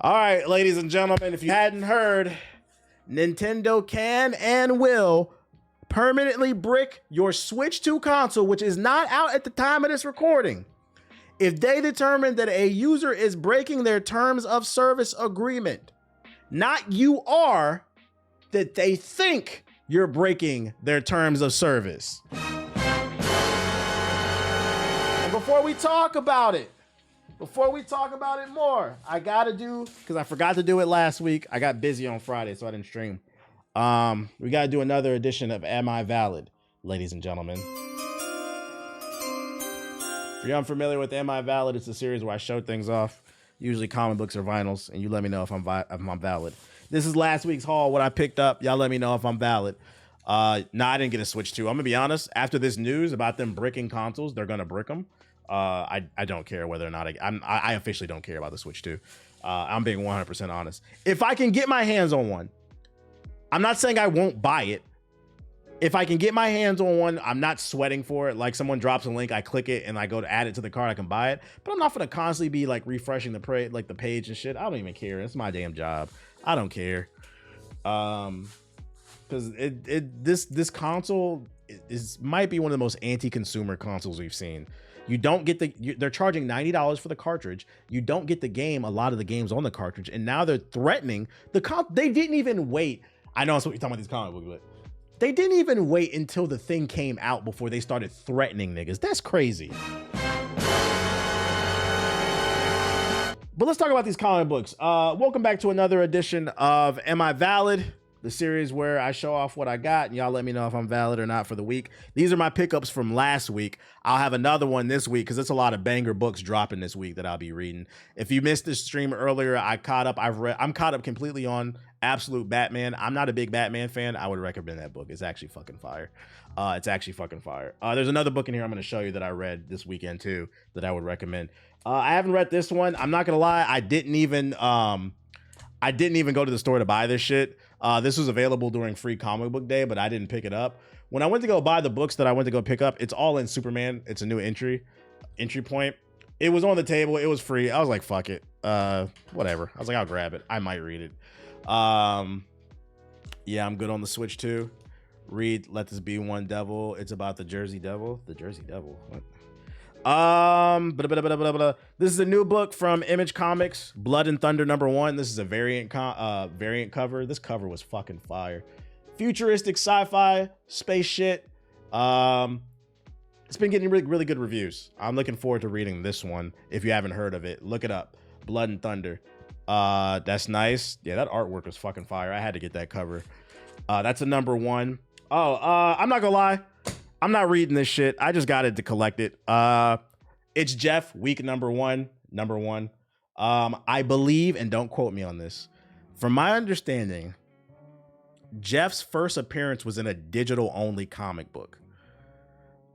All right, ladies and gentlemen, if you hadn't heard, Nintendo can and will permanently brick your Switch 2 console, which is not out at the time of this recording, if they determine that a user is breaking their terms of service agreement. Not you are, that they think you're breaking their terms of service. And before we talk about it more, I gotta do, because I forgot to do it last week. I got busy on Friday, so I didn't stream. We gotta do another edition of Am I Valid, ladies and gentlemen. If you're unfamiliar with Am I Valid, it's a series where I show things off, usually comic books or vinyls, and you let me know if I'm valid. This is last week's haul, what I picked up. Y'all let me know if I'm valid. I didn't get a Switch 2. I'm gonna be honest, after this news about them bricking consoles, they're gonna brick them. I don't care whether or not I officially don't care about the Switch 2. I'm being 100% honest. If I can get my hands on one, I'm not saying I won't buy it. If I can get my hands on one, I'm not sweating for it. Like someone drops a link, I click it, and I go to add it to the cart, I can buy it. But I'm not gonna constantly be like refreshing the page and shit. I don't even care. It's my damn job. I don't care. Because this console might be one of the most anti-consumer consoles we've seen. You don't get they're charging $90 for the cartridge. You don't get the game, a lot of the games on the cartridge, and now they're threatening they didn't even wait. I know that's what you're talking about, these comic books, but they didn't even wait until the thing came out before they started threatening niggas. That's crazy. But let's talk about these comic books. Welcome back to another edition of Am I Valid? The series where I show off what I got and y'all let me know if I'm valid or not for the week. These are my pickups from last week. I'll have another one this week because there's a lot of banger books dropping this week that I'll be reading. If you missed this stream earlier, I'm caught up completely on Absolute Batman. I'm not a big Batman fan. I would recommend that book. It's actually fucking fire. There's another book in here I'm going to show you that I read this weekend too that I would recommend. I haven't read this one. I'm not going to lie. I didn't even go to the store to buy this shit. This was available during free comic book day, but I didn't pick it up. When I went to go buy the books that I went to go pick up, it's all in Superman. It's a new entry point. It was on the table. It was free. I was like, fuck it. Whatever. I was like, I'll grab it. I might read it. Yeah, I'm good on the Switch too. Read Let This Be One Devil. It's about the Jersey Devil. The Jersey Devil. What? This is a new book from Image Comics, Blood and Thunder #1. This is a variant cover. This cover was fucking fire. Futuristic sci-fi space shit. It's been getting really, really good reviews. I'm looking forward to reading this one. If you haven't heard of it, look it up. Blood and Thunder. That's nice. Yeah, that artwork was fucking fire. I had to get that cover. That's a #1. I'm not gonna lie. I'm not reading this shit. I just got it to collect it. It's Jeff, week number one. I believe, and don't quote me on this, from my understanding, Jeff's first appearance was in a digital-only comic book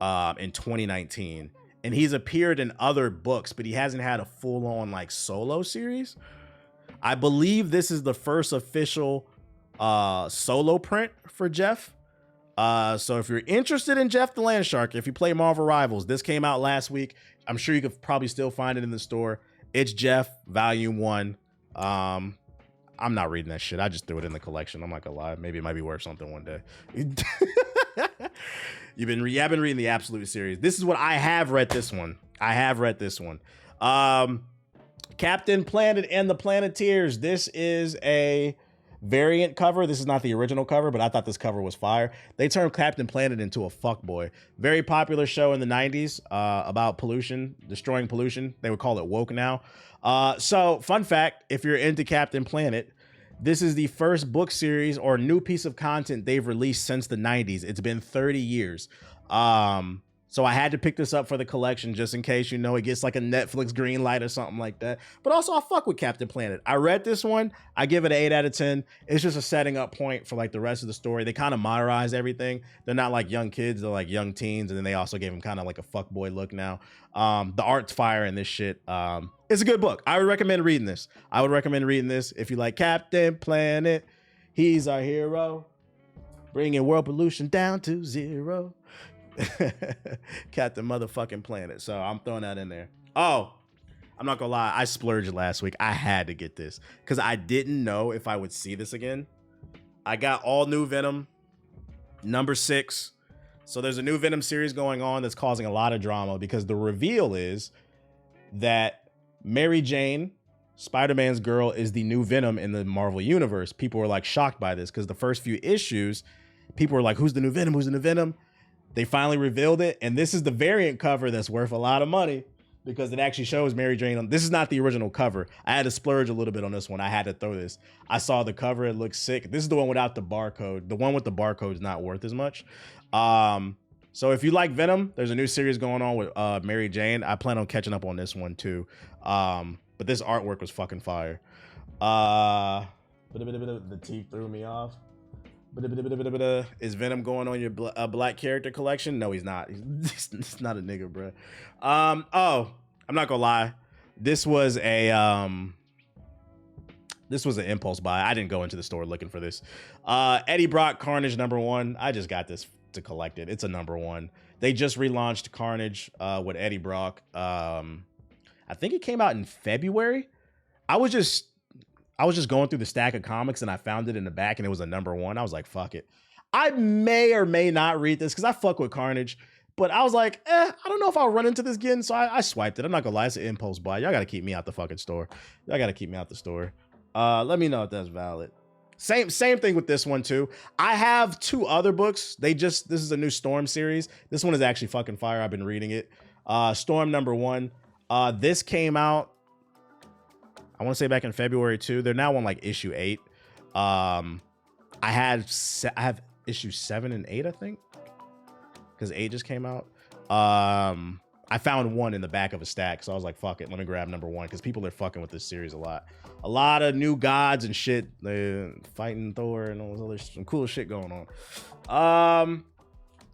in 2019. And he's appeared in other books, but he hasn't had a full-on like solo series. I believe this is the first official solo print for Jeff. So if you're interested in Jeff the Land Shark, if you play Marvel Rivals, this came out last week. I'm sure you could probably still find it in the store. It's Jeff, Volume 1. I'm not reading that shit. I just threw it in the collection. I'm not gonna lie. Maybe it might be worth something one day. I've been reading the Absolute series. This is what I have read this one. Captain Planet and the Planeteers. This is a variant cover. This is not the original cover, but I thought this cover was fire. They turned Captain Planet into a fuckboy. Very popular show in the 90s about pollution, destroying pollution. They would call it woke now. So fun fact, if you're into Captain Planet, this is the first book series or new piece of content they've released since the 90s. It's been 30 years. So I had to pick this up for the collection just in case, you know, it gets like a Netflix green light or something like that. But also I fuck with Captain Planet. I read this one. I give it an 8 out of 10. It's just a setting up point for like the rest of the story. They kind of modernize everything. They're not like young kids. They're like young teens. And then they also gave them kind of like a fuckboy look now. The art's fire in this shit. It's a good book. I would recommend reading this. If you like Captain Planet. He's our hero. Bringing world pollution down to 0. Captain motherfucking Planet. So I'm throwing that in there. Oh, I'm not gonna lie, I splurged last week. I had to get this because I didn't know if I would see this again. I got all new Venom, number 6. So there's a new Venom series going on that's causing a lot of drama because the reveal is that Mary Jane, Spider-Man's girl, is the new Venom in the Marvel Universe. People were like shocked by this because the first few issues, people were like, who's the new Venom? Who's the new Venom? They finally revealed it. And this is the variant cover that's worth a lot of money because it actually shows Mary Jane. This is not the original cover. I had to splurge a little bit on this one. I had to throw this. I saw the cover. It looks sick. This is the one without the barcode. The one with the barcode is not worth as much. So if you like Venom, there's a new series going on with Mary Jane. I plan on catching up on this one too. But this artwork was fucking fire. The teeth threw me off. Is Venom going on your black character collection? No, he's not. He's not a nigga, bro. Oh, I'm not gonna lie. This was an impulse buy. I didn't go into the store looking for this. Eddie Brock Carnage #1. I just got this to collect it. It's a #1. They just relaunched Carnage with Eddie Brock. I think it came out in February. I was just going through the stack of comics and I found it in the back and it was a #1. I was like, fuck it. I may or may not read this because I fuck with Carnage, but I was like, I don't know if I'll run into this again. So I swiped it. I'm not gonna lie, it's an impulse buy. Y'all gotta keep me out the fucking store. Y'all gotta keep me out the store. Let me know if that's valid. Same thing with this one too. I have 2 other books. This is a new Storm series. This one is actually fucking fire. I've been reading it. Storm #1. This came out, I want to say back in February too. They're now on like issue 8. I have issue 7 and 8, I think, because 8 just came out. I found 1 in the back of a stack, so I was like, fuck it, let me grab #1 because people are fucking with this series a lot. A lot of new gods and shit. They're fighting Thor and all this other some cool shit going on.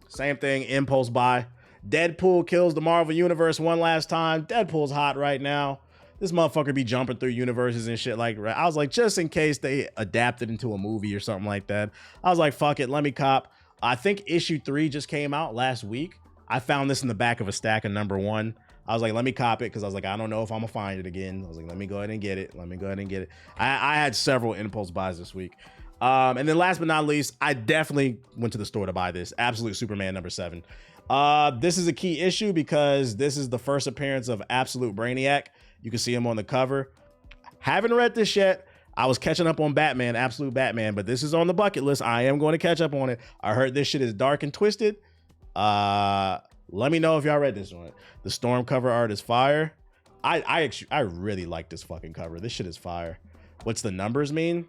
Same thing, impulse buy. Deadpool kills the Marvel Universe one last time. Deadpool's hot right now. This motherfucker be jumping through universes and shit like that. I was like, just in case they adapted into a movie or something like that. I was like, fuck it, let me cop. I think issue 3 just came out last week. I found this in the back of a stack of #1. I was like, let me cop it because I was like, I don't know if I'm gonna find it again. I was like, let me go ahead and get it. I had several impulse buys this week. And then last but not least, I definitely went to the store to buy this. Absolute Superman #7. This is a key issue because this is the first appearance of Absolute Brainiac. You can see him on the cover. Haven't read this yet. I was catching up on Batman, Absolute Batman, but this is on the bucket list. I am going to catch up on it. I heard this shit is dark and twisted. Let me know if y'all read this one. The Storm cover art is fire. I really like this fucking cover. This shit is fire. What's the numbers mean?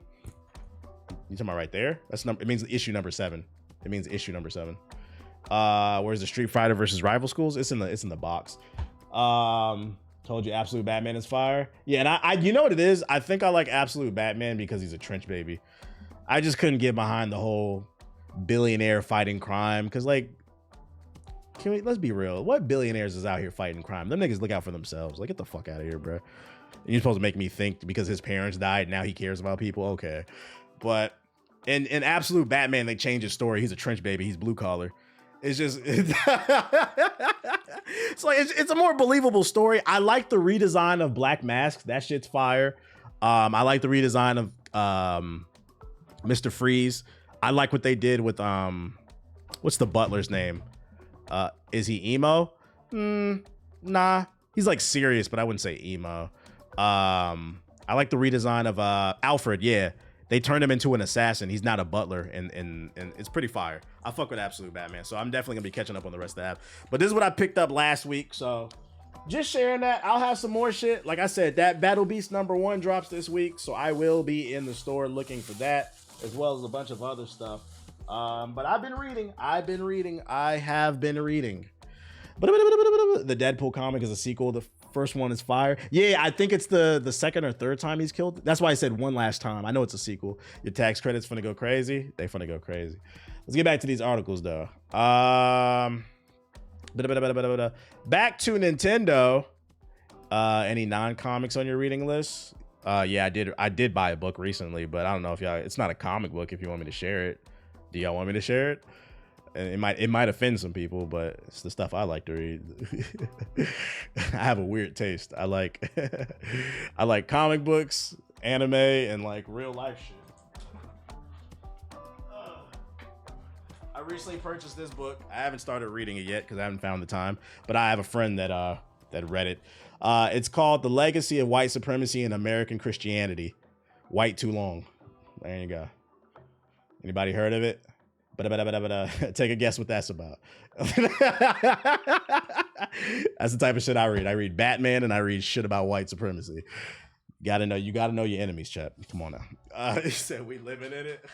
You talking about right there? It means issue #7. It means issue #7. Where's the Street Fighter versus Rival Schools? It's in the box. Told you Absolute Batman is fire. Yeah, and I you know what it is? I think I like Absolute Batman because he's a trench baby. I just couldn't get behind the whole billionaire fighting crime because, like, let's be real. What billionaires is out here fighting crime? Them niggas look out for themselves. Like, get the fuck out of here, bro. You're supposed to make me think because his parents died, now he cares about people. Okay. But in Absolute Batman, they changed his story. He's a trench baby. He's blue collar. It's just, it's like, it's a more believable story. I like the redesign of Black Mask. That shit's fire. I like the redesign of Mr. Freeze. I like what they did with, what's the butler's name? Is he emo? Nah, he's like serious, but I wouldn't say emo. I like the redesign of Alfred. Yeah, they turned him into an assassin. He's not a butler, and it's pretty fire. I fuck with Absolute Batman, so I'm definitely gonna be catching up on the rest of that. But this is what I picked up last week, so just sharing that. I'll have some more shit. Like I said, that Battle Beast #1 drops this week, so I will be in the store looking for that, as well as a bunch of other stuff. But I have been reading. But the Deadpool comic is a sequel. The first one is fire. Yeah, I think it's the second or third time he's killed. That's why I said one last time. I know it's a sequel. Your tax credits finna go crazy. They finna go crazy. Let's get back to these articles though. Back to Nintendo. Any non-comics on your reading list? Yeah, I did buy a book recently, but I don't know if y'all, it's not a comic book if you want me to share it. Do y'all want me to share it? And it might offend some people, but it's the stuff I like to read. I have a weird taste. I like I like comic books, anime, and like real life shit. I recently purchased this book. I haven't started reading it yet because I haven't found the time, but I have a friend that read it. It's called The Legacy of White Supremacy in American Christianity. White too long. There you go. Anybody heard of it? Take a guess what that's about. That's the type of shit I read. I read Batman and I read shit about white supremacy. You gotta know your enemies, chap. Come on now. He said we living in it.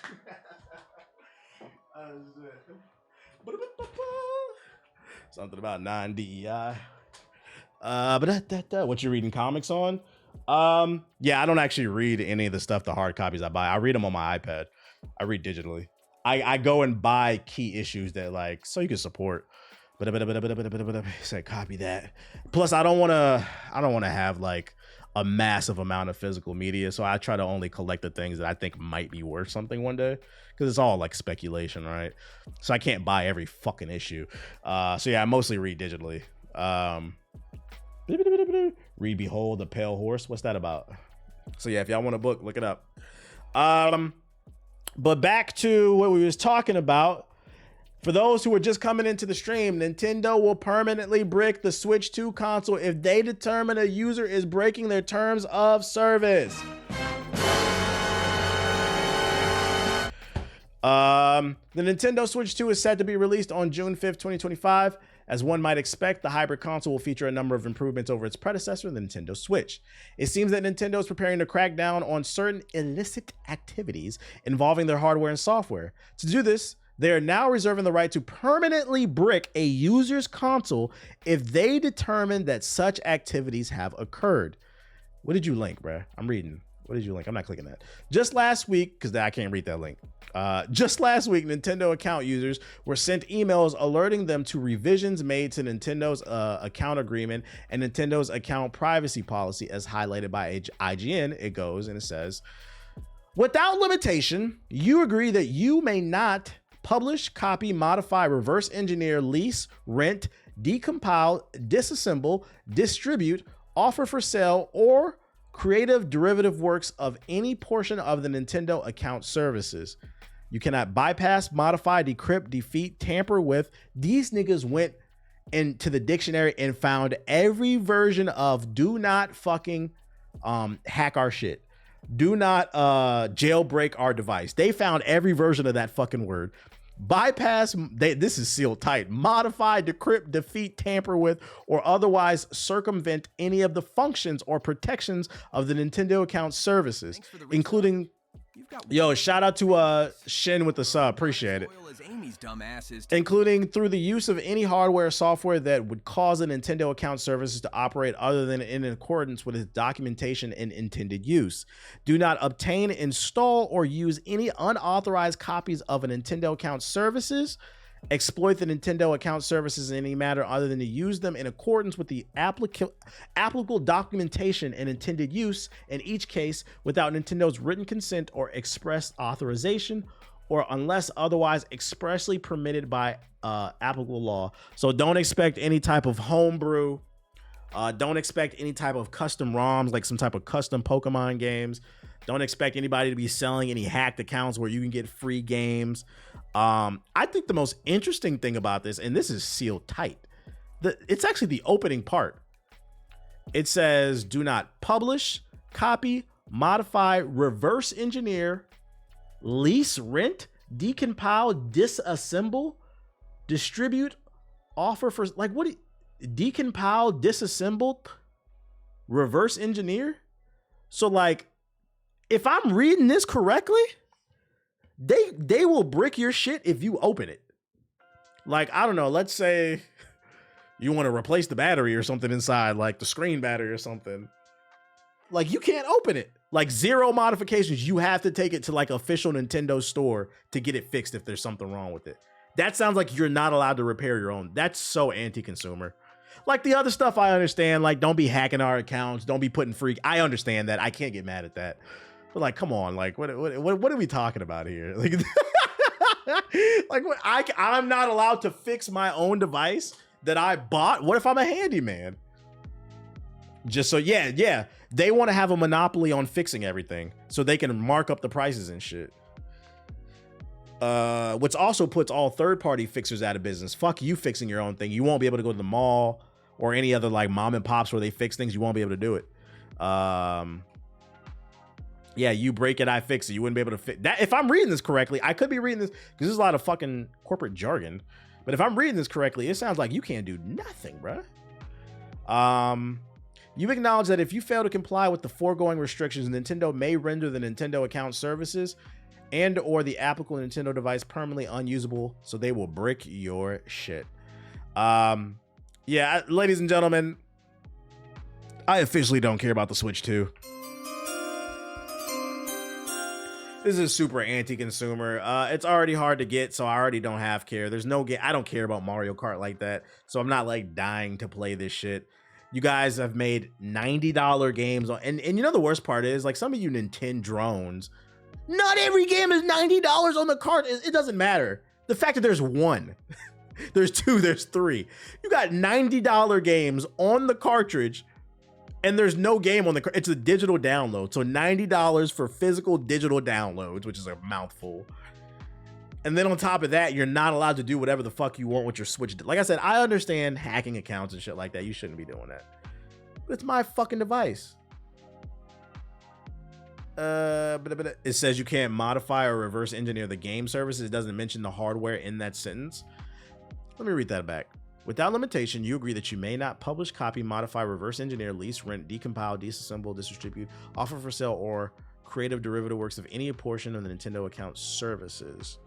Something about 9 DEI. What you reading comics on? Yeah, I don't actually read any of the stuff, the hard copies I buy. I read them on my iPad. I read digitally. I go and buy key issues that like so you can support. Say copy that. Plus, I don't want to have like a massive amount of physical media, so I try to only collect the things that I think might be worth something one day, because it's all like speculation, right? So I can't buy every fucking issue. So yeah, I mostly read digitally. Read Behold the Pale Horse. What's that about? So yeah, if y'all want a book, look it up. But back to what we was talking about. For those who are just coming into the stream, Nintendo will permanently brick the Switch 2 console if they determine a user is breaking their terms of service. The Nintendo Switch 2 is set to be released on June 5th, 2025. As one might expect, the hybrid console will feature a number of improvements over its predecessor, the Nintendo Switch. It seems that Nintendo is preparing to crack down on certain illicit activities involving their hardware and software. To do this, they are now reserving the right to permanently brick a user's console if they determine that such activities have occurred. What did you link, bruh? I'm reading. What did you link? I'm not clicking that. Just last week, because I can't read that link. Just last week, Nintendo account users were sent emails alerting them to revisions made to Nintendo's account agreement and Nintendo's account privacy policy, as highlighted by IGN. It goes and it says, without limitation, you agree that you may not publish, copy, modify, reverse engineer, lease, rent, decompile, disassemble, distribute, offer for sale, or creative derivative works of any portion of the Nintendo account services. You cannot bypass, modify, decrypt, defeat, tamper with. These niggas went into the dictionary and found every version of do not fucking hack our shit. Do not jailbreak our device. They found every version of that fucking word. Bypass, this is sealed tight. Modify, decrypt, defeat, tamper with, or otherwise circumvent any of the functions or protections of the Nintendo account services, including... Yo, shout out to Shin with the sub. Appreciate it. Including through the use of any hardware or software that would cause the Nintendo account services to operate other than in accordance with its documentation and intended use. Do not obtain, install, or use any unauthorized copies of a Nintendo account services. Exploit the Nintendo account services in any manner other than to use them in accordance with the applicable documentation and intended use, in each case without Nintendo's written consent or express authorization, or unless otherwise expressly permitted by applicable law. So don't expect any type of homebrew. Don't expect any type of custom ROMs, like some type of custom Pokemon games. Don't expect anybody to be selling any hacked accounts where you can get free games. I think the most interesting thing about this, and this is sealed tight, it's actually the opening part. It says, do not publish, copy, modify, reverse engineer, lease, rent, decompile, disassemble, distribute, offer for, like, what? Decompile, disassemble, reverse engineer? So, like, if I'm reading this correctly, they will brick your shit if you open it. Like, I don't know, let's say you want to replace the battery or something inside, like the screen battery or something. Like, you can't open it. Like, zero modifications. You have to take it to like official Nintendo store to get it fixed if there's something wrong with it. That sounds like you're not allowed to repair your own. That's so anti-consumer. Like, the other stuff I understand, like, don't be hacking our accounts, don't be putting free. I understand that. I can't get mad at that. But like, come on, like, what are we talking about here? Like, Like, what, I'm not allowed to fix my own device that I bought. What if I'm a handyman? Just so, yeah. They want to have a monopoly on fixing everything so they can mark up the prices and shit. Which also puts all third-party fixers out of business. Fuck you fixing your own thing. You won't be able to go to the mall or any other like mom and pops where they fix things. You won't be able to do it. Yeah, you break it, I fix it. You wouldn't be able to fix that. If I'm reading this correctly, I could be reading this because there's a lot of fucking corporate jargon. But if I'm reading this correctly, it sounds like you can't do nothing, bruh. You acknowledge that if you fail to comply with the foregoing restrictions, Nintendo may render the Nintendo account services and or the applicable Nintendo device permanently unusable, so they will brick your shit. Yeah, ladies and gentlemen, I officially don't care about the Switch 2. This is super anti-consumer. It's already hard to get, so I already don't have care. There's no game. I don't care about Mario Kart like that, so I'm not like dying to play this shit. You guys have made $90 games on, and you know the worst part is, like, some of you Nintendo drones, not every game is $90 on the cart. It doesn't matter. The fact that there's one, there's two, there's three. You got $90 games on the cartridge, and there's no game on the, it's a digital download. So $90 for physical digital downloads, which is a mouthful. And then on top of that, you're not allowed to do whatever the fuck you want with your Switch. Like I said, I understand hacking accounts and shit like that. You shouldn't be doing that. But it's my fucking device. But it says you can't modify or reverse engineer the game services. It doesn't mention the hardware in that sentence. Let me read that back. Without limitation, you agree that you may not publish, copy, modify, reverse engineer, lease, rent, decompile, disassemble, distribute, offer for sale, or creative derivative works of any portion of the Nintendo account services.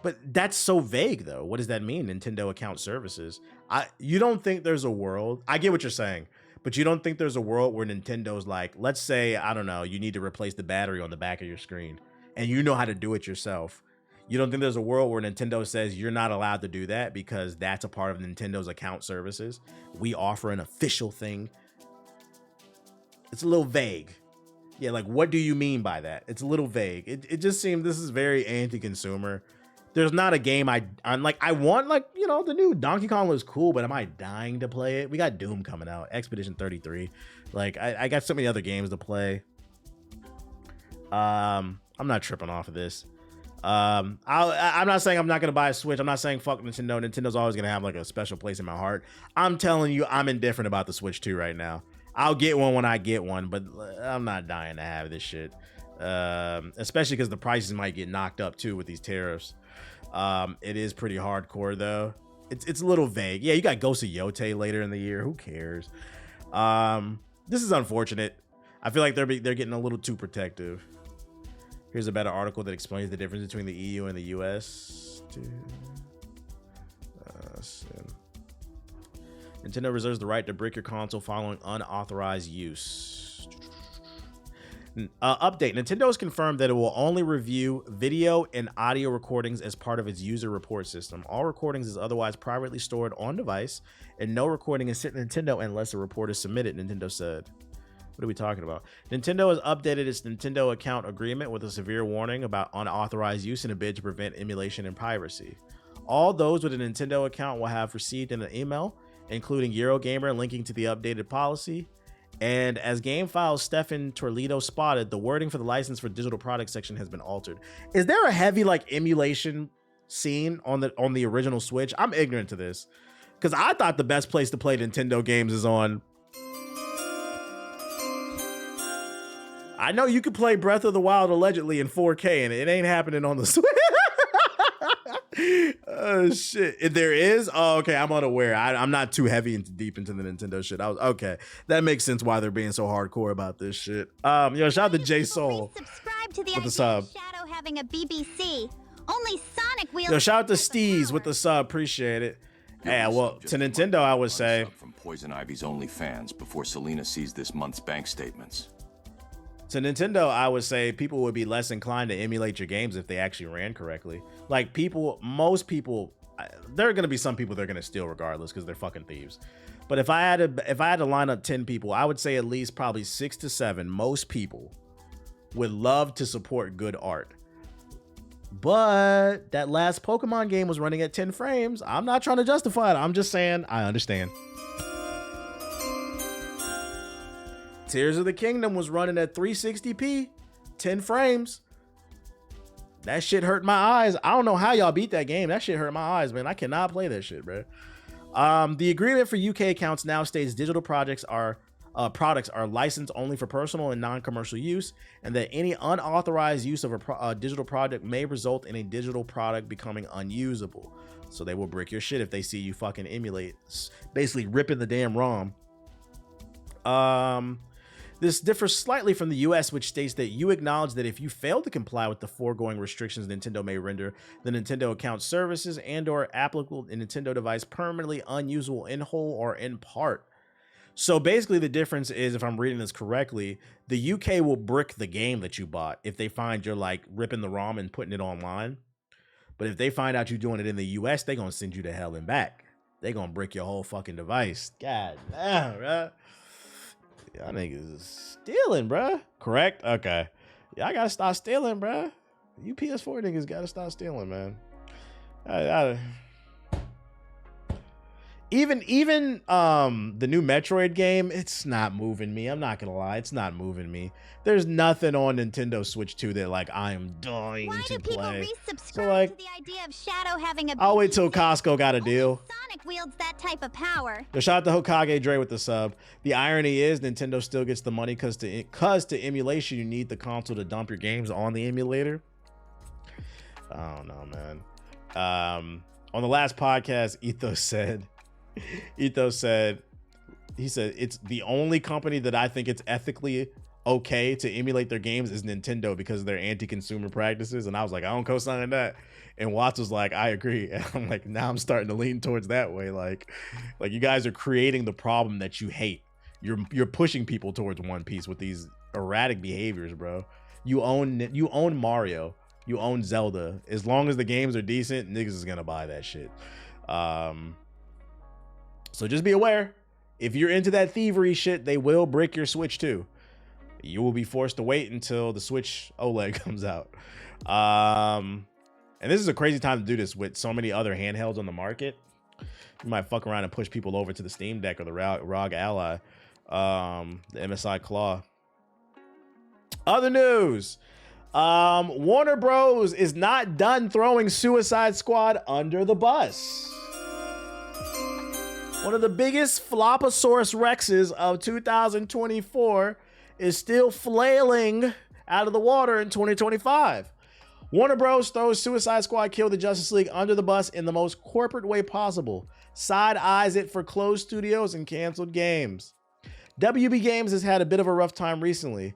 But that's so vague, though. What does that mean, Nintendo account services? You don't think there's a world, I get what you're saying, but you don't think there's a world where Nintendo's like, let's say, I don't know, you need to replace the battery on the back of your screen, and you know how to do it yourself. You don't think there's a world where Nintendo says you're not allowed to do that because that's a part of Nintendo's account services? We offer an official thing. It's a little vague. Yeah, like, what do you mean by that? It's a little vague. It just seemed this is very anti-consumer. There's not a game I'm like, I want, like, you know, the new Donkey Kong looks cool, but am I dying to play it? We got Doom coming out, Expedition 33. Like, I got so many other games to play. I'm not tripping off of this. I'm not saying I'm not gonna buy a Switch. I'm not saying fuck Nintendo. Nintendo's always gonna have like a special place in my heart. I'm telling you, I'm indifferent about the Switch 2 right now. I'll get one when I get one, but I'm not dying to have this shit. Especially because the prices might get knocked up too with these tariffs. It is pretty hardcore though. It's a little vague. Yeah, you got Ghost of Yotei later in the year. Who cares? This is unfortunate. I feel like they're getting a little too protective. Here's a better article that explains the difference between the EU and the US. Nintendo reserves the right to brick your console following unauthorized use. Update. Nintendo has confirmed that it will only review video and audio recordings as part of its user report system. All recordings is otherwise privately stored on device, and no recording is sent to Nintendo unless a report is submitted, Nintendo said. What are we talking about? Nintendo has updated its Nintendo account agreement with a severe warning about unauthorized use in a bid to prevent emulation and piracy. All those with a Nintendo account will have received an email, including Eurogamer linking to the updated policy. And as GameFile's Stefan Torlido spotted, the wording for the license for digital products section has been altered. Is there a heavy like emulation scene on the original Switch? I'm ignorant to this because I thought the best place to play Nintendo games is on. I know you could play Breath of the Wild allegedly in 4K, and it ain't happening on the Switch. Oh shit! If there is, oh okay, I'm unaware. I'm not too heavy and deep into the Nintendo shit. Okay, that makes sense why they're being so hardcore about this shit. Shout out to J Soul with the sub. Shadow having a BBC. Only Sonic wheels. Yo, shout out to Steez with the sub. Appreciate it. Yeah, well, to Nintendo, I would say from Poison Ivy's OnlyFans before Selena sees this month's bank statements. To Nintendo, I would say people would be less inclined to emulate your games if they actually ran correctly. Like most people, there are going to be some people they're going to steal regardless because they're fucking thieves. But if I had to line up 10 people, I would say at least probably 6 to 7, most people would love to support good art. But that last Pokemon game was running at 10 frames. I'm not trying to justify it. I'm just saying I understand. Tears of the Kingdom was running at 360p, 10 frames. That shit hurt my eyes. I don't know how y'all beat that game. That shit hurt my eyes, man. I cannot play that shit, bro. The agreement for UK accounts now states digital products are licensed only for personal and non-commercial use, and that any unauthorized use of a digital product may result in a digital product becoming unusable. So they will brick your shit if they see you fucking emulate, basically ripping the damn ROM. This differs slightly from the US, which states that you acknowledge that if you fail to comply with the foregoing restrictions, Nintendo may render the Nintendo account services and or applicable Nintendo device permanently unusable in whole or in part. So basically the difference is, if I'm reading this correctly, the UK will brick the game that you bought if they find you're like ripping the ROM and putting it online. But if they find out you're doing it in the US, they're going to send you to hell and back. They're going to brick your whole fucking device. God damn, bro. Y'all niggas is stealing, bruh. Correct? Okay. Y'all gotta stop stealing, bruh. You PS4 niggas gotta stop stealing, man. Even the new Metroid game, it's not moving me. I'm not gonna lie, it's not moving me. There's nothing on Nintendo Switch 2 that like I am dying to play. Why do people resubscribe So, like, to the idea of Shadow having a I'll wait till baby? Costco got a deal. Only Sonic wields that type of power. Yo, shout out to Hokage Dre with the sub. The irony is Nintendo still gets the money because to emulation you need the console to dump your games on the emulator. I don't know, man. On the last podcast, Ethos said it's the only company that I think it's ethically okay to emulate their games is Nintendo because of their anti-consumer practices. And I was like, I don't co-sign that. And Watts was like, I agree. And I'm like, now I'm starting to lean towards that way. Like you guys are creating the problem that you hate. You're pushing people towards One Piece with these erratic behaviors, bro. You own Mario. You own Zelda. As long as the games are decent, niggas is gonna buy that shit. So just be aware. If you're into that thievery shit, they will brick your Switch too. You will be forced to wait until the Switch OLED comes out. And this is a crazy time to do this with so many other handhelds on the market. You might fuck around and push people over to the Steam Deck or the ROG Ally, the MSI Claw. Other news. Warner Bros. Is not done throwing Suicide Squad under the bus. One of the biggest Floposaurus Rexes of 2024 is still flailing out of the water in 2025. Warner Bros. Throws Suicide Squad Kill the Justice League under the bus in the most corporate way possible. Side eyes it for closed studios and canceled games. WB Games has had a bit of a rough time recently.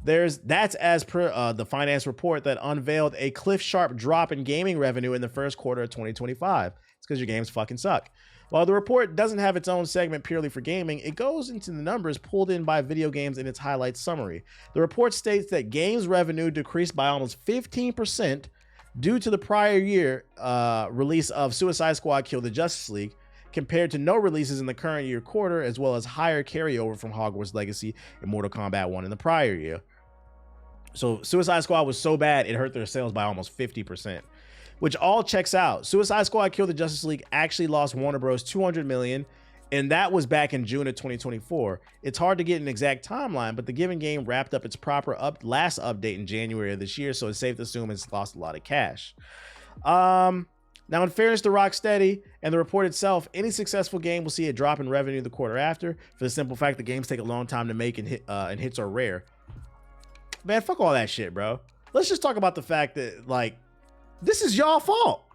That's as per the finance report that unveiled a cliff-sharp drop in gaming revenue in the first quarter of 2025. It's because your games fucking suck. While the report doesn't have its own segment purely for gaming, it goes into the numbers pulled in by video games in its highlights summary. The report states that games revenue decreased by almost 15% due to the prior year release of Suicide Squad Kill the Justice League, compared to no releases in the current year quarter, as well as higher carryover from Hogwarts Legacy and Mortal Kombat 1 in the prior year. So Suicide Squad was so bad, it hurt their sales by almost 50%. Which all checks out. Suicide Squad Kill the Justice League actually lost Warner Bros. $200 million, and that was back in June of 2024. It's hard to get an exact timeline, but the given game wrapped up its proper last update in January of this year, so it's safe to assume it's lost a lot of cash. Now, in fairness to Rocksteady and the report itself, any successful game will see a drop in revenue the quarter after, for the simple fact that games take a long time to make and hits are rare. Man, fuck all that shit, bro. Let's just talk about the fact that, like, this is y'all fault.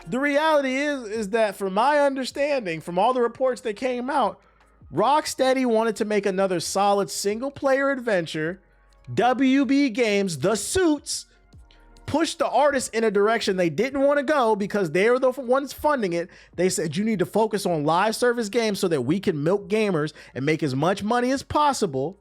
The reality is that from my understanding, from all the reports that came out, Rocksteady wanted to make another solid single player adventure. WB Games, the suits, pushed the artists in a direction they didn't want to go because they were the ones funding it. They said, you need to focus on live service games so that we can milk gamers and make as much money as possible.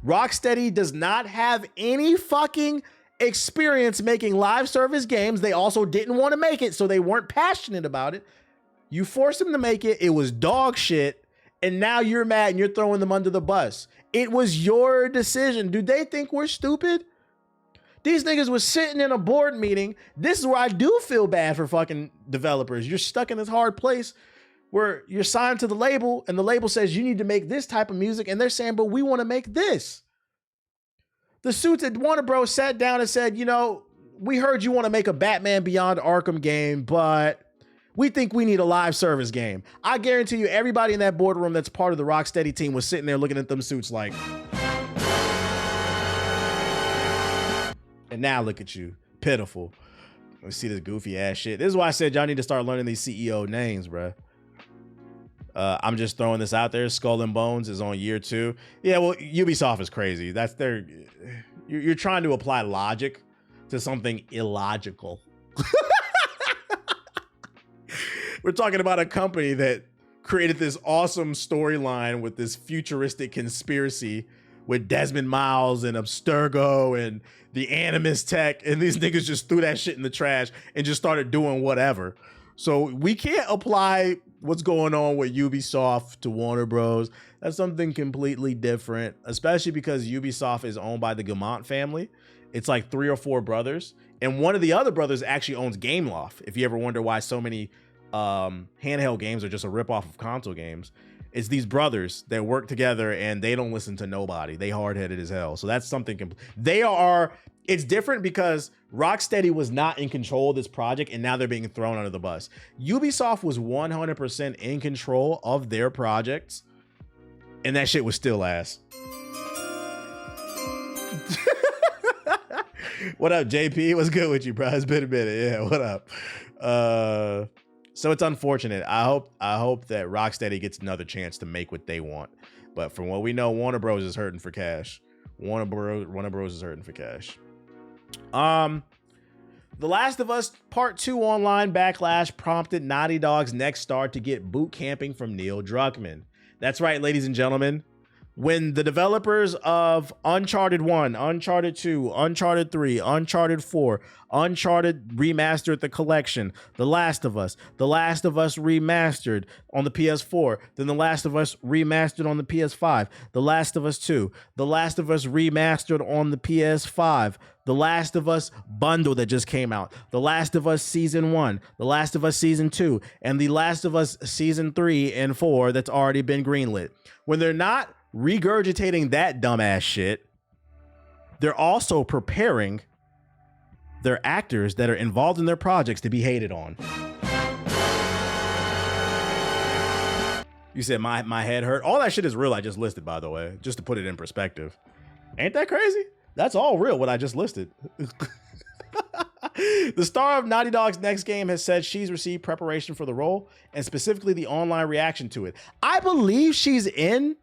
Rocksteady does not have any fucking experience making live service games. They also didn't want to make it, so they weren't passionate about it. You forced them to make it. It was dog shit. And now you're mad and you're throwing them under the bus. It was your decision. Do they think we're stupid? These niggas was sitting in a board meeting. This is where I do feel bad for fucking developers. You're stuck in this hard place where you're signed to the label and the label says you need to make this type of music. And they're saying, but we want to make this. The suits at Warner Bros. Sat down and said, you know, we heard you want to make a Batman Beyond Arkham game, but we think we need a live service game. I guarantee you everybody in that boardroom that's part of the Rocksteady team was sitting there looking at them suits like, and now look at you, pitiful. Let me see this goofy ass shit. This is why I said y'all need to start learning these CEO names, bruh. I'm just throwing this out there. Skull and Bones is on year 2. Yeah, well, Ubisoft is crazy. That's their, you're trying to apply logic to something illogical. We're talking about a company that created this awesome storyline with this futuristic conspiracy with Desmond Miles and Abstergo and the Animus tech, and these niggas just threw that shit in the trash and just started doing whatever. So we can't apply what's going on with Ubisoft to Warner Bros. That's something completely different, especially because Ubisoft is owned by the Gaumont family. It's like 3 or 4 brothers, and one of the other brothers actually owns Gameloft. If you ever wonder why so many handheld games are just a ripoff of console games, it's these brothers that work together and they don't listen to nobody. They hard-headed as hell. So that's something it's different because Rocksteady was not in control of this project and now they're being thrown under the bus. Ubisoft was 100% in control of their projects and that shit was still ass. What up, JP? What's good with you, bro? It's been a minute. Yeah, what up? So it's unfortunate. I hope that Rocksteady gets another chance to make what they want. But from what we know, Warner Bros. Is hurting for cash. Warner Bros. Is hurting for cash. The Last of Us Part 2 online backlash prompted Naughty Dog's next star to get boot camping from Neil Druckmann. That's right, ladies and gentlemen. When the developers of Uncharted 1, Uncharted 2, Uncharted 3, Uncharted 4, Uncharted Remastered the Collection, The Last of Us Remastered on the PS4, then The Last of Us Remastered on the PS5, The Last of Us 2, The Last of Us Remastered on the PS5, The Last of Us bundle that just came out, The Last of Us Season 1, The Last of Us Season 2, and The Last of Us Season 3 and 4 that's already been greenlit. When they're not regurgitating that dumbass shit, they're also preparing their actors that are involved in their projects to be hated on. You said my head hurt. All that shit is real I just listed, by the way, just to put it in perspective. Ain't that crazy? That's all real what I just listed. The star of Naughty Dog's next game has said she's received preparation for the role and specifically the online reaction to it. I believe she's in,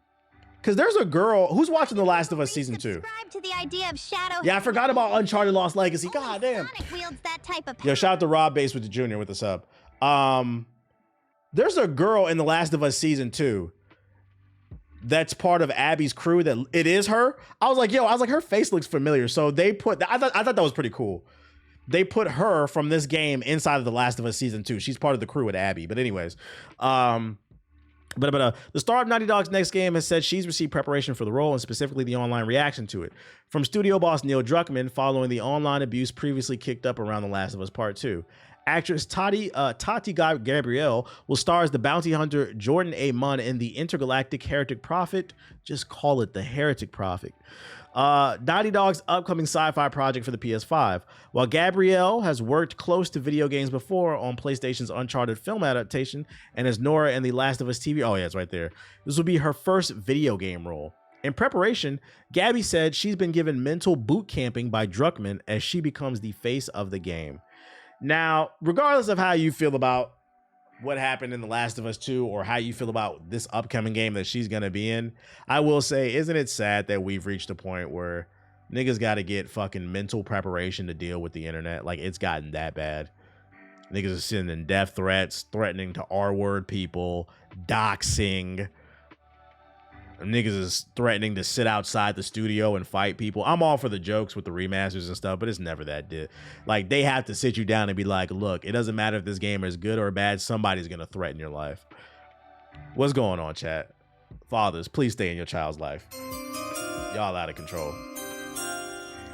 because there's a girl who's watching The Last of Us Season 2. To the idea of shadow. Yeah, I forgot about Uncharted Lost Legacy. God damn. Sonic wields that type of Yo, shout out to Rob Bass with the Junior with the sub. There's a girl in The Last of Us Season 2 that's part of Abby's crew that it is her. I was like, her face looks familiar. So they put, I thought that was pretty cool. They put her from this game inside of The Last of Us Season 2. She's part of the crew with Abby. But anyways, the star of Naughty Dog's next game has said she's received preparation for the role and specifically the online reaction to it from studio boss Neil Druckmann following the online abuse previously kicked up around The Last of Us Part 2. Actress Tati Gabrielle will star as the bounty hunter Jordan A. Munn in the intergalactic Heretic Prophet. Just call it the Heretic Prophet. Naughty Dog's upcoming sci-fi project for the PS5. While Gabrielle has worked close to video games before on PlayStation's Uncharted film adaptation and as Nora in The Last of Us TV. Oh yeah, it's right there. This will be her first video game role. In preparation, Gabby said she's been given mental boot camping by Druckmann as she becomes the face of the game. Now, regardless of how you feel about what happened in The Last of Us 2 or how you feel about this upcoming game that she's going to be in, I will say, isn't it sad that we've reached a point where niggas got to get fucking mental preparation to deal with the internet? Like, it's gotten that bad. Niggas are sending death threats, threatening to R-word people, doxing. Niggas is threatening to sit outside the studio and fight people. I'm all for the jokes with the remasters and stuff, but it's never that deep. Like, they have to sit you down and be like, look, it doesn't matter if this game is good or bad. Somebody's going to threaten your life. What's going on, chat? Fathers, please stay in your child's life. Y'all out of control.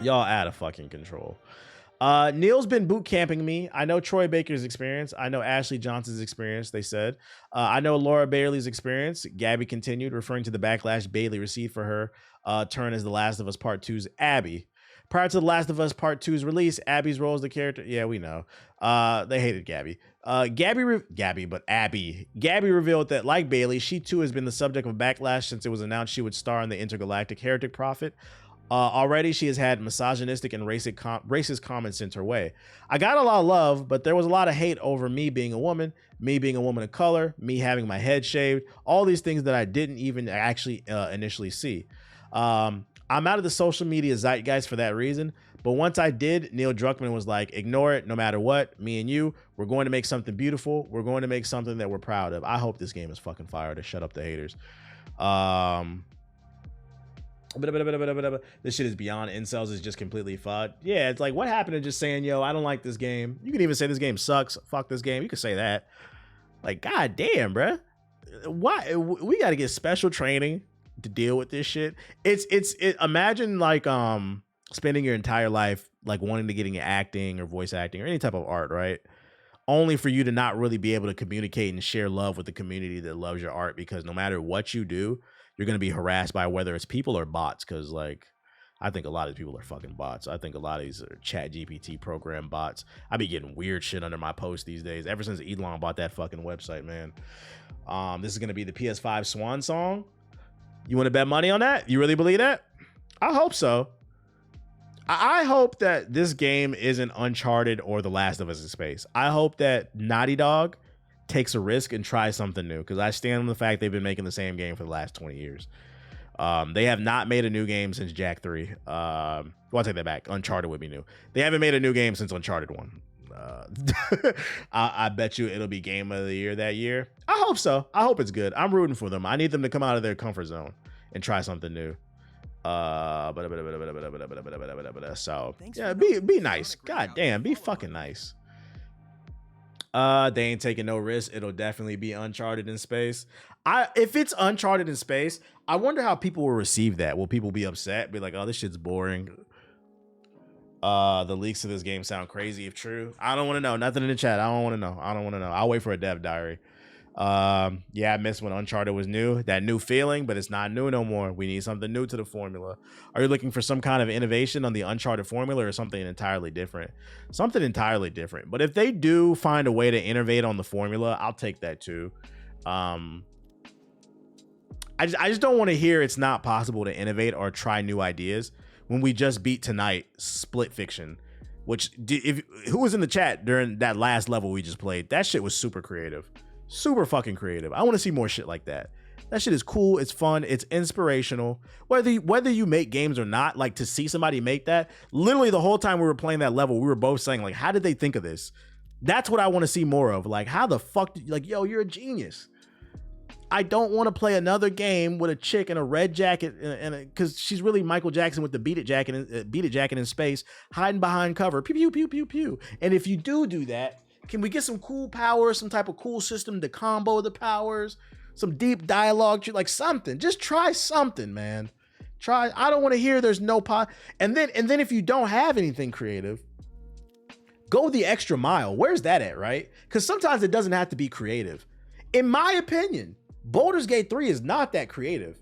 Y'all out of fucking control. Neil's been boot camping me. I know Troy Baker's experience. I know Ashley Johnson's experience, they said. I know Laura Bailey's experience. Gabby continued, referring to the backlash Bailey received for her turn as The Last of Us Part 2's Abby. Prior to The Last of Us Part 2's release, Abby's role as the character... Yeah, we know. They hated Gabby. Gabby revealed that, like Bailey, she too has been the subject of backlash since it was announced she would star in the intergalactic Heretic Prophet. Already, she has had misogynistic and racist comments sent her way. I got a lot of love, but there was a lot of hate over me being a woman of color, me having my head shaved, all these things that I didn't even actually initially see. I'm out of the social media zeitgeist for that reason, but once I did, Neil Druckmann was like, ignore it no matter what. Me and you, we're going to make something beautiful. We're going to make something that we're proud of. I hope this game is fucking fire to shut up the haters. This shit is beyond incels, is just completely FUD. Yeah, it's like, what happened to just saying, yo, I don't like this game? You can even say this game sucks. Fuck this game. You can say that. Like, god damn, bruh. Why? We got to get special training to deal with this shit. Imagine like spending your entire life like wanting to get into acting or voice acting or any type of art, right? Only for you to not really be able to communicate and share love with the community that loves your art, because no matter what you do, you're going to be harassed by whether it's people or bots. Because like, I think a lot of people are fucking bots. I think a lot of these are chat GPT program bots. I be getting weird shit under my posts these days. Ever since Elon bought that fucking website, man. This is going to be the PS5 Swan song. You want to bet money on that? You really believe that? I hope so. I hope that this game isn't Uncharted or The Last of Us in space. I hope that Naughty Dog takes a risk and tries something new, because I stand on the fact they've been making the same game for the last 20 years. They have not made a new game since Jak 3. Well, I'll take that back. Uncharted would be new. They haven't made a new game since Uncharted 1. I bet you it'll be Game of the Year that year. I hope so. I hope it's good. I'm rooting for them. I need them to come out of their comfort zone and try something new. So yeah, be nice. God damn, be fucking nice. They ain't taking no risks. It'll definitely be Uncharted in space. If it's Uncharted in space, I wonder how people will receive that. Will people be upset? Be like, oh, this shit's boring. The leaks of this game sound crazy if true. I don't want to know. Nothing in the chat. I don't want to know. I'll wait for a dev diary. Yeah, I missed when Uncharted was new. That new feeling, but it's not new no more. We need something new to the formula. Are you looking for some kind of innovation on the Uncharted formula, or something entirely different? Something entirely different. But if they do find a way to innovate on the formula, I'll take that too. I just don't want to hear it's not possible to innovate or try new ideas when we just beat tonight Split Fiction, which who was in the chat during that last level we just played? That shit was super creative. Super fucking creative. I want to see more shit like that. That shit is cool. It's fun. It's inspirational. Whether you make games or not, like to see somebody make that, literally the whole time we were playing that level, we were both saying like, how did they think of this? That's what I want to see more of. Like, how the fuck yo, you're a genius. I don't want to play another game with a chick in a red jacket, and because she's really Michael Jackson with the beat it jacket in space, hiding behind cover. Pew pew pew pew pew. And if you do that, can we get some cool powers, some type of cool system to combo the powers, some deep dialogue, like something? Just try something, man. Try. I don't want to hear there's no pot. And then if you don't have anything creative, go the extra mile. Where's that at, right? Because sometimes it doesn't have to be creative. In my opinion, Baldur's Gate 3 is not that creative.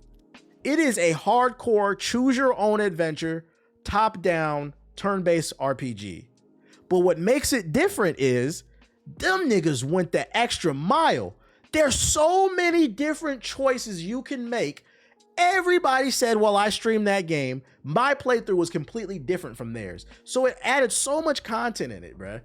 It is a hardcore choose your own adventure, top-down, turn-based RPG. But what makes it different is them niggas went the extra mile. There's so many different choices you can make. Everybody said, well, I streamed that game, my playthrough was completely different from theirs. So it added so much content in it, bruh.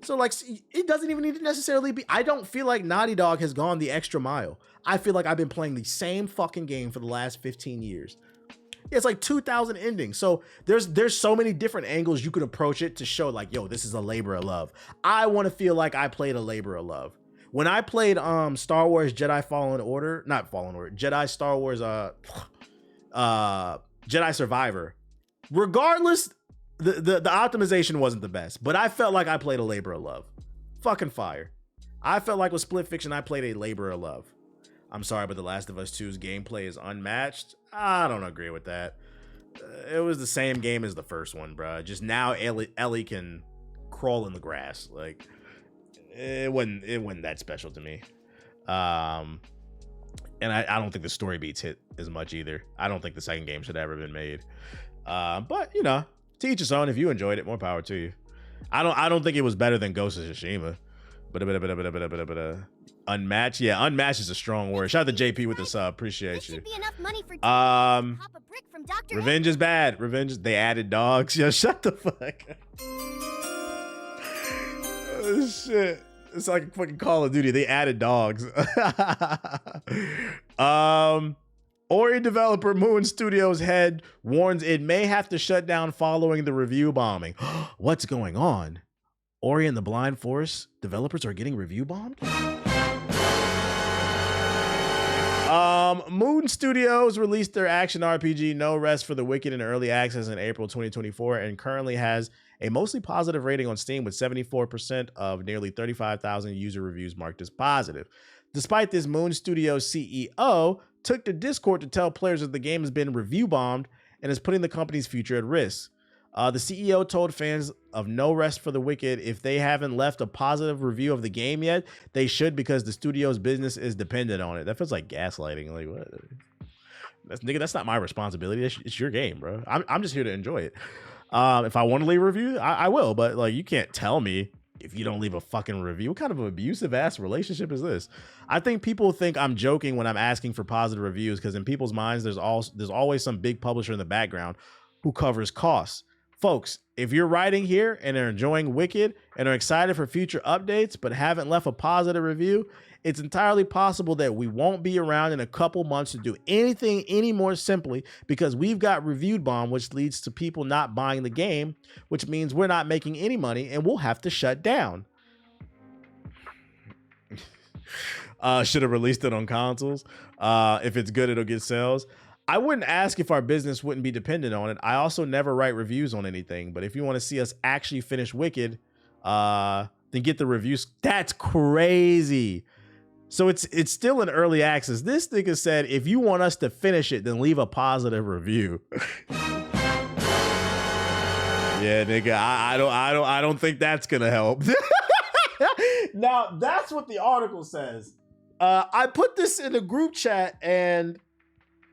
So like, it doesn't even need to necessarily be, I don't feel like Naughty Dog has gone the extra mile. I feel like I've been playing the same fucking game for the last 15 years. It's like 2,000 endings. So there's so many different angles you could approach it to show like, yo, this is a labor of love. I want to feel like I played a labor of love. When I played Star Wars Jedi Jedi Star Wars Jedi Survivor, regardless, the optimization wasn't the best, but I felt like I played a labor of love. Fucking fire. I felt like with Split Fiction, I played a labor of love. I'm sorry, but The Last of Us 2's gameplay is unmatched. I don't agree with that. It was the same game as the first one, bro. Just now Ellie can crawl in the grass. Like, it wasn't that special to me. And I don't think the story beats hit as much either. I don't think the second game should have ever been made. But you know, to each his own. If you enjoyed it, more power to you. I don't think it was better than Ghost of Tsushima. But unmatched. Yeah, unmatched is a strong word. Shout out to JP with the sub. Appreciate you. Be enough money for Pop a brick from Dr. Revenge is bad. Revenge. They added dogs. Yo, shut the fuck up. Oh, shit. It's like fucking Call of Duty. They added dogs. Ori developer Moon Studios head warns it may have to shut down following the review bombing. What's going on? Ori and the Blind Forest developers are getting review bombed? Moon Studios released their action RPG No Rest for the Wicked in early access in April 2024 and currently has a mostly positive rating on Steam with 74% of nearly 35,000 user reviews marked as positive. Despite this, Moon Studios CEO took to Discord to tell players that the game has been review bombed and is putting the company's future at risk. The CEO told fans of No Rest for the Wicked if they haven't left a positive review of the game yet, they should because the studio's business is dependent on it. That feels like gaslighting. Like, what? That's not my responsibility. It's your game, bro. I'm just here to enjoy it. If I want to leave a review, I will. But like, you can't tell me if you don't leave a fucking review. What kind of abusive ass relationship is this? I think people think I'm joking when I'm asking for positive reviews because in people's minds, there's always some big publisher in the background who covers costs. Folks, if you're writing here and are enjoying Wicked and are excited for future updates but haven't left a positive review, it's entirely possible that we won't be around in a couple months to do anything any more simply because we've got reviewed bomb, which leads to people not buying the game, which means we're not making any money and we'll have to shut down. Should have released it on consoles. If it's good, it'll get sales. I wouldn't ask if our business wouldn't be dependent on it. I also never write reviews on anything, but if you want to see us actually finish Wicked, then get the reviews. That's crazy. So it's still in early access. This nigga said, if you want us to finish it, then leave a positive review. Yeah, nigga, I don't think that's gonna help. Now, that's what the article says. I put this in the group chat and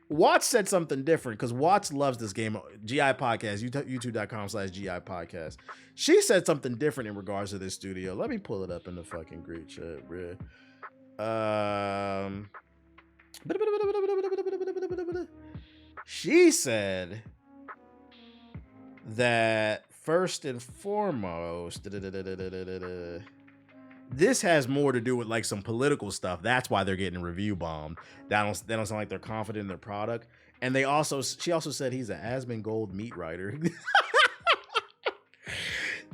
Watts said something different because Watts loves this game. GI Podcast, youtube.com/GI Podcast. She said something different in regards to this studio. Let me pull it up in the fucking group chat, bro. She said that first and foremost, this has more to do with like some political stuff. That's why they're getting review bombed. They don't sound like they're confident in their product. And she also said he's an Asmongold meat writer.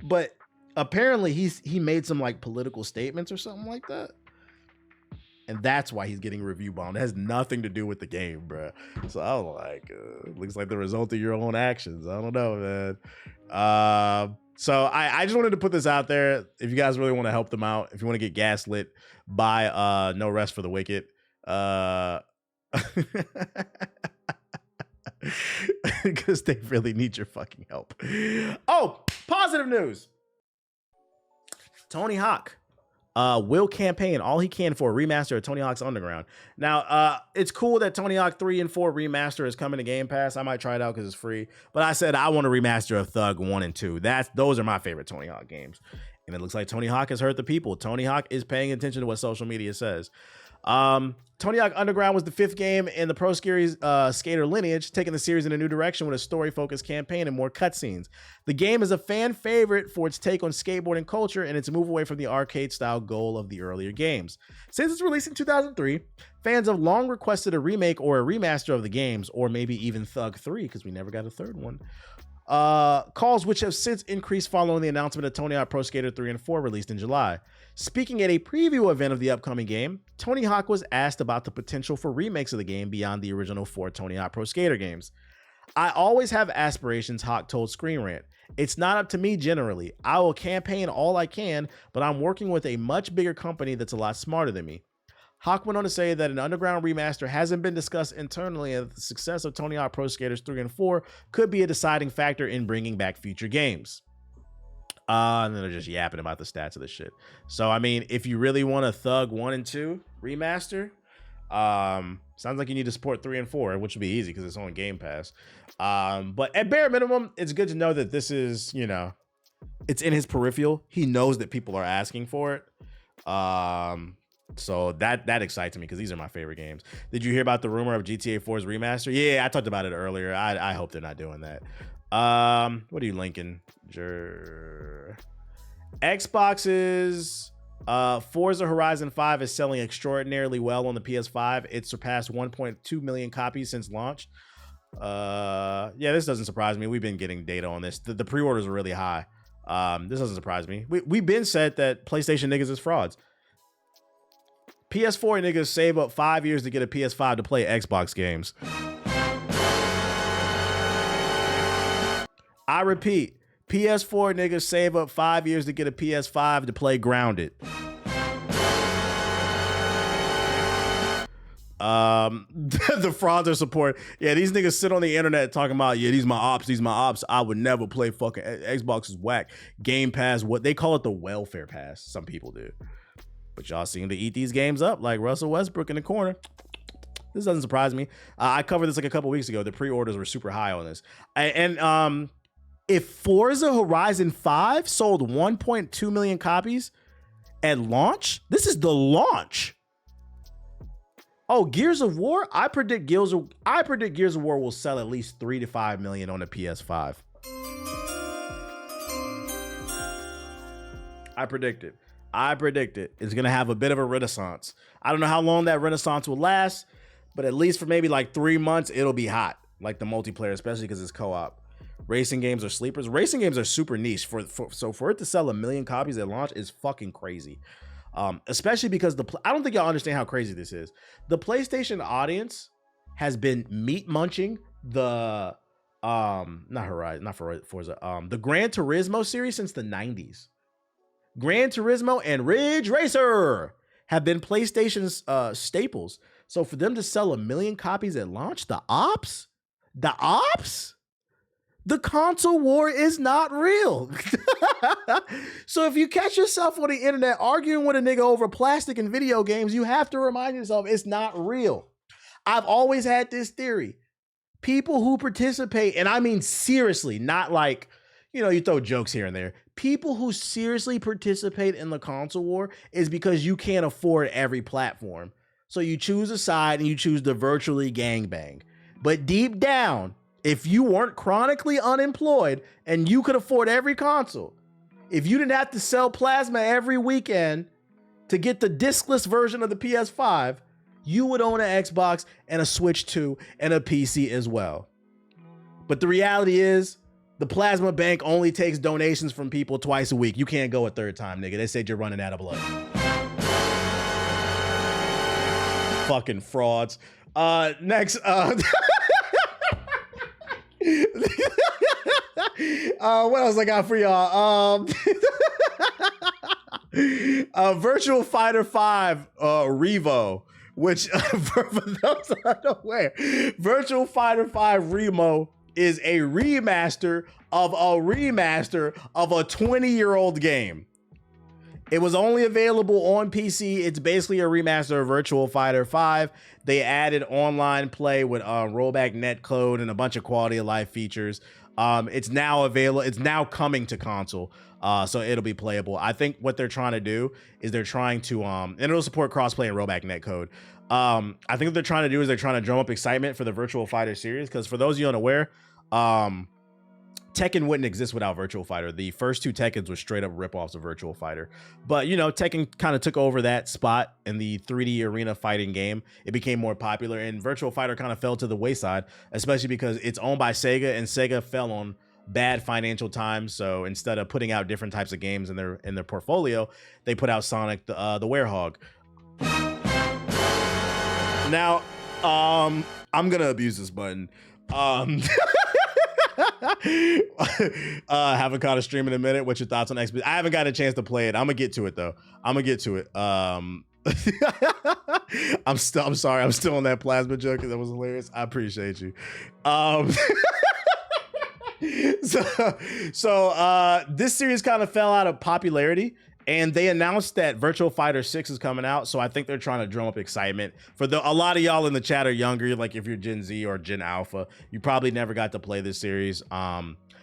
But apparently he made some like political statements or something like that. And that's why he's getting review bombed. It has nothing to do with the game, bro. So I was like, looks like the result of your own actions. I don't know, man. So I just wanted to put this out there. If you guys really want to help them out, if you want to get gaslit, buy No Rest for the Wicked. Because they really need your fucking help. Oh, positive news. Tony Hawk will campaign all he can for a remaster of Tony Hawk's Underground. Now, it's cool that Tony Hawk 3 and 4 remaster is coming to Game Pass. I might try it out because it's free. But I said I want a remaster of Thug 1 and 2. Those are my favorite Tony Hawk games. And it looks like Tony Hawk has hurt the people. Tony Hawk is paying attention to what social media says. Tony Hawk Underground was the 5th game in the Pro Skater lineage, taking the series in a new direction with a story-focused campaign and more cutscenes. The game is a fan favorite for its take on skateboarding culture and its move away from the arcade-style goal of the earlier games. Since its release in 2003, fans have long requested a remake or a remaster of the games, or maybe even Thug 3, because we never got a third one. Calls which have since increased following the announcement of Tony Hawk Pro Skater 3 and 4 released in July. Speaking at a preview event of the upcoming game, Tony Hawk was asked about the potential for remakes of the game beyond the original 4 Tony Hawk Pro Skater games. I always have aspirations, Hawk told Screen Rant. It's not up to me generally. I will campaign all I can, but I'm working with a much bigger company that's a lot smarter than me. Hawk went on to say that an underground remaster hasn't been discussed internally, and that the success of Tony Hawk Pro Skaters 3 and 4 could be a deciding factor in bringing back future games. And then they're just yapping about the stats of this shit. So, I mean, if you really want a Thug 1 and 2 remaster, sounds like you need to support 3 and 4, which would be easy because it's on Game Pass. But at bare minimum, it's good to know that this is, you know, it's in his peripheral. He knows that people are asking for it. So that excites me because these are my favorite games. Did you hear about the rumor of GTA 4's remaster? Yeah, I talked about it earlier. I hope they're not doing that. What are you linking? Xbox's Forza Horizon 5 is selling extraordinarily well on the PS5. It surpassed 1.2 million copies since launch. Yeah, this doesn't surprise me. We've been getting data on this. The pre-orders are really high. This doesn't surprise me. We've been said that PlayStation niggas is frauds. PS4 niggas save up 5 years to get a PS5 to play Xbox games. I repeat, PS4 niggas save up 5 years to get a PS5 to play Grounded. The frauds are support. Yeah, these niggas sit on the internet talking about, yeah, these my ops. I would never play fucking Xbox is whack. Game Pass, what they call it, the welfare pass. Some people do. But y'all seem to eat these games up like Russell Westbrook in the corner. This doesn't surprise me. I covered this like a couple weeks ago. The pre-orders were super high on this. And if Forza Horizon 5 sold 1.2 million copies at launch, this is the launch. Oh, Gears of War? I predict Gears of War will sell at least 3 to 5 million on the PS5. I predict it. It's going to have a bit of a renaissance. I don't know how long that renaissance will last, but at least for maybe like 3 months, it'll be hot. Like the multiplayer, especially because it's co-op. Racing games are sleepers. Racing games are super niche. So for it to sell 1 million copies at launch is fucking crazy. Especially because I don't think y'all understand how crazy this is. The PlayStation audience has been meat munching the Forza, the Gran Turismo series since the 90s. Gran Turismo and Ridge Racer have been PlayStation's staples. So for them to sell 1 million copies at launch, the console war is not real. So if you catch yourself on the internet arguing with a nigga over plastic and video games, you have to remind yourself it's not real. I've always had this theory. People who participate, and I mean seriously, not like, you know, you throw jokes here and there. People who seriously participate in the console war is because you can't afford every platform. So you choose a side and you choose to virtually gangbang. But deep down, if you weren't chronically unemployed and you could afford every console, if you didn't have to sell plasma every weekend to get the discless version of the PS5, you would own an Xbox and a Switch 2 and a PC as well. But the reality is, the plasma bank only takes donations from people twice a week. You can't go a third time, nigga. They said you're running out of blood. Fucking frauds. Next. What else I got for y'all? Virtual Fighter 5 Revo, which for those unaware, Virtual Fighter 5 Remo is a remaster of a 20-year-old game. It was only available on PC. It's basically a remaster of Virtual Fighter 5. They added online play with rollback netcode and a bunch of quality of life features. It's now available. It's now coming to console, so it'll be playable. I think what they're trying to do is they're trying to, and it'll support crossplay and rollback netcode. I think what they're trying to do is they're trying to drum up excitement for the Virtual Fighter series, because for those of you unaware, Tekken wouldn't exist without Virtual Fighter. The first 2 Tekkens were straight up ripoffs of Virtual Fighter. But, you know, Tekken kind of took over that spot in the 3D arena fighting game. It became more popular, and Virtual Fighter kind of fell to the wayside, especially because it's owned by Sega, and Sega fell on bad financial times. So instead of putting out different types of games in their portfolio, they put out Sonic the Werehog. Now, I'm going to abuse this button. Haven't caught a stream in a minute. What's your thoughts on XP? I haven't got a chance to play it. I'm gonna get to it though. I'm sorry. I'm still on that plasma joke. That was hilarious. I appreciate you. So this series kind of fell out of popularity, and they announced that Virtual Fighter 6 is coming out. So I think they're trying to drum up excitement for a lot of y'all in the chat are younger. Like if you're Gen Z or Gen Alpha, you probably never got to play this series.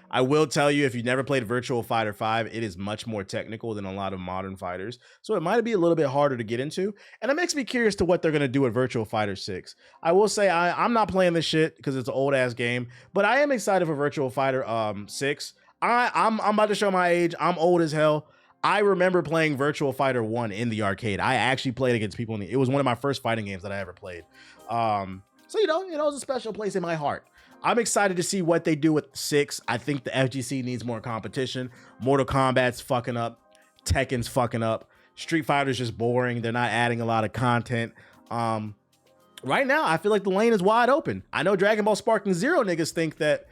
I will tell you, if you never played Virtual Fighter 5, it is much more technical than a lot of modern fighters. So it might be a little bit harder to get into. And it makes me curious to what they're going to do with Virtual Fighter 6. I will say I'm not playing this shit because it's an old ass game, but I am excited for Virtual Fighter 6. I'm about to show my age. I'm old as hell. I remember playing Virtual Fighter 1 in the arcade. I actually played against people it was one of my first fighting games that I ever played. So it's a special place in my heart. I'm excited to see what they do with 6. I think the FGC needs more competition. Mortal Kombat's fucking up. Tekken's fucking up. Street Fighter's just boring. They're not adding a lot of content. Right now, I feel like the lane is wide open. I know Dragon Ball Sparking Zero niggas think that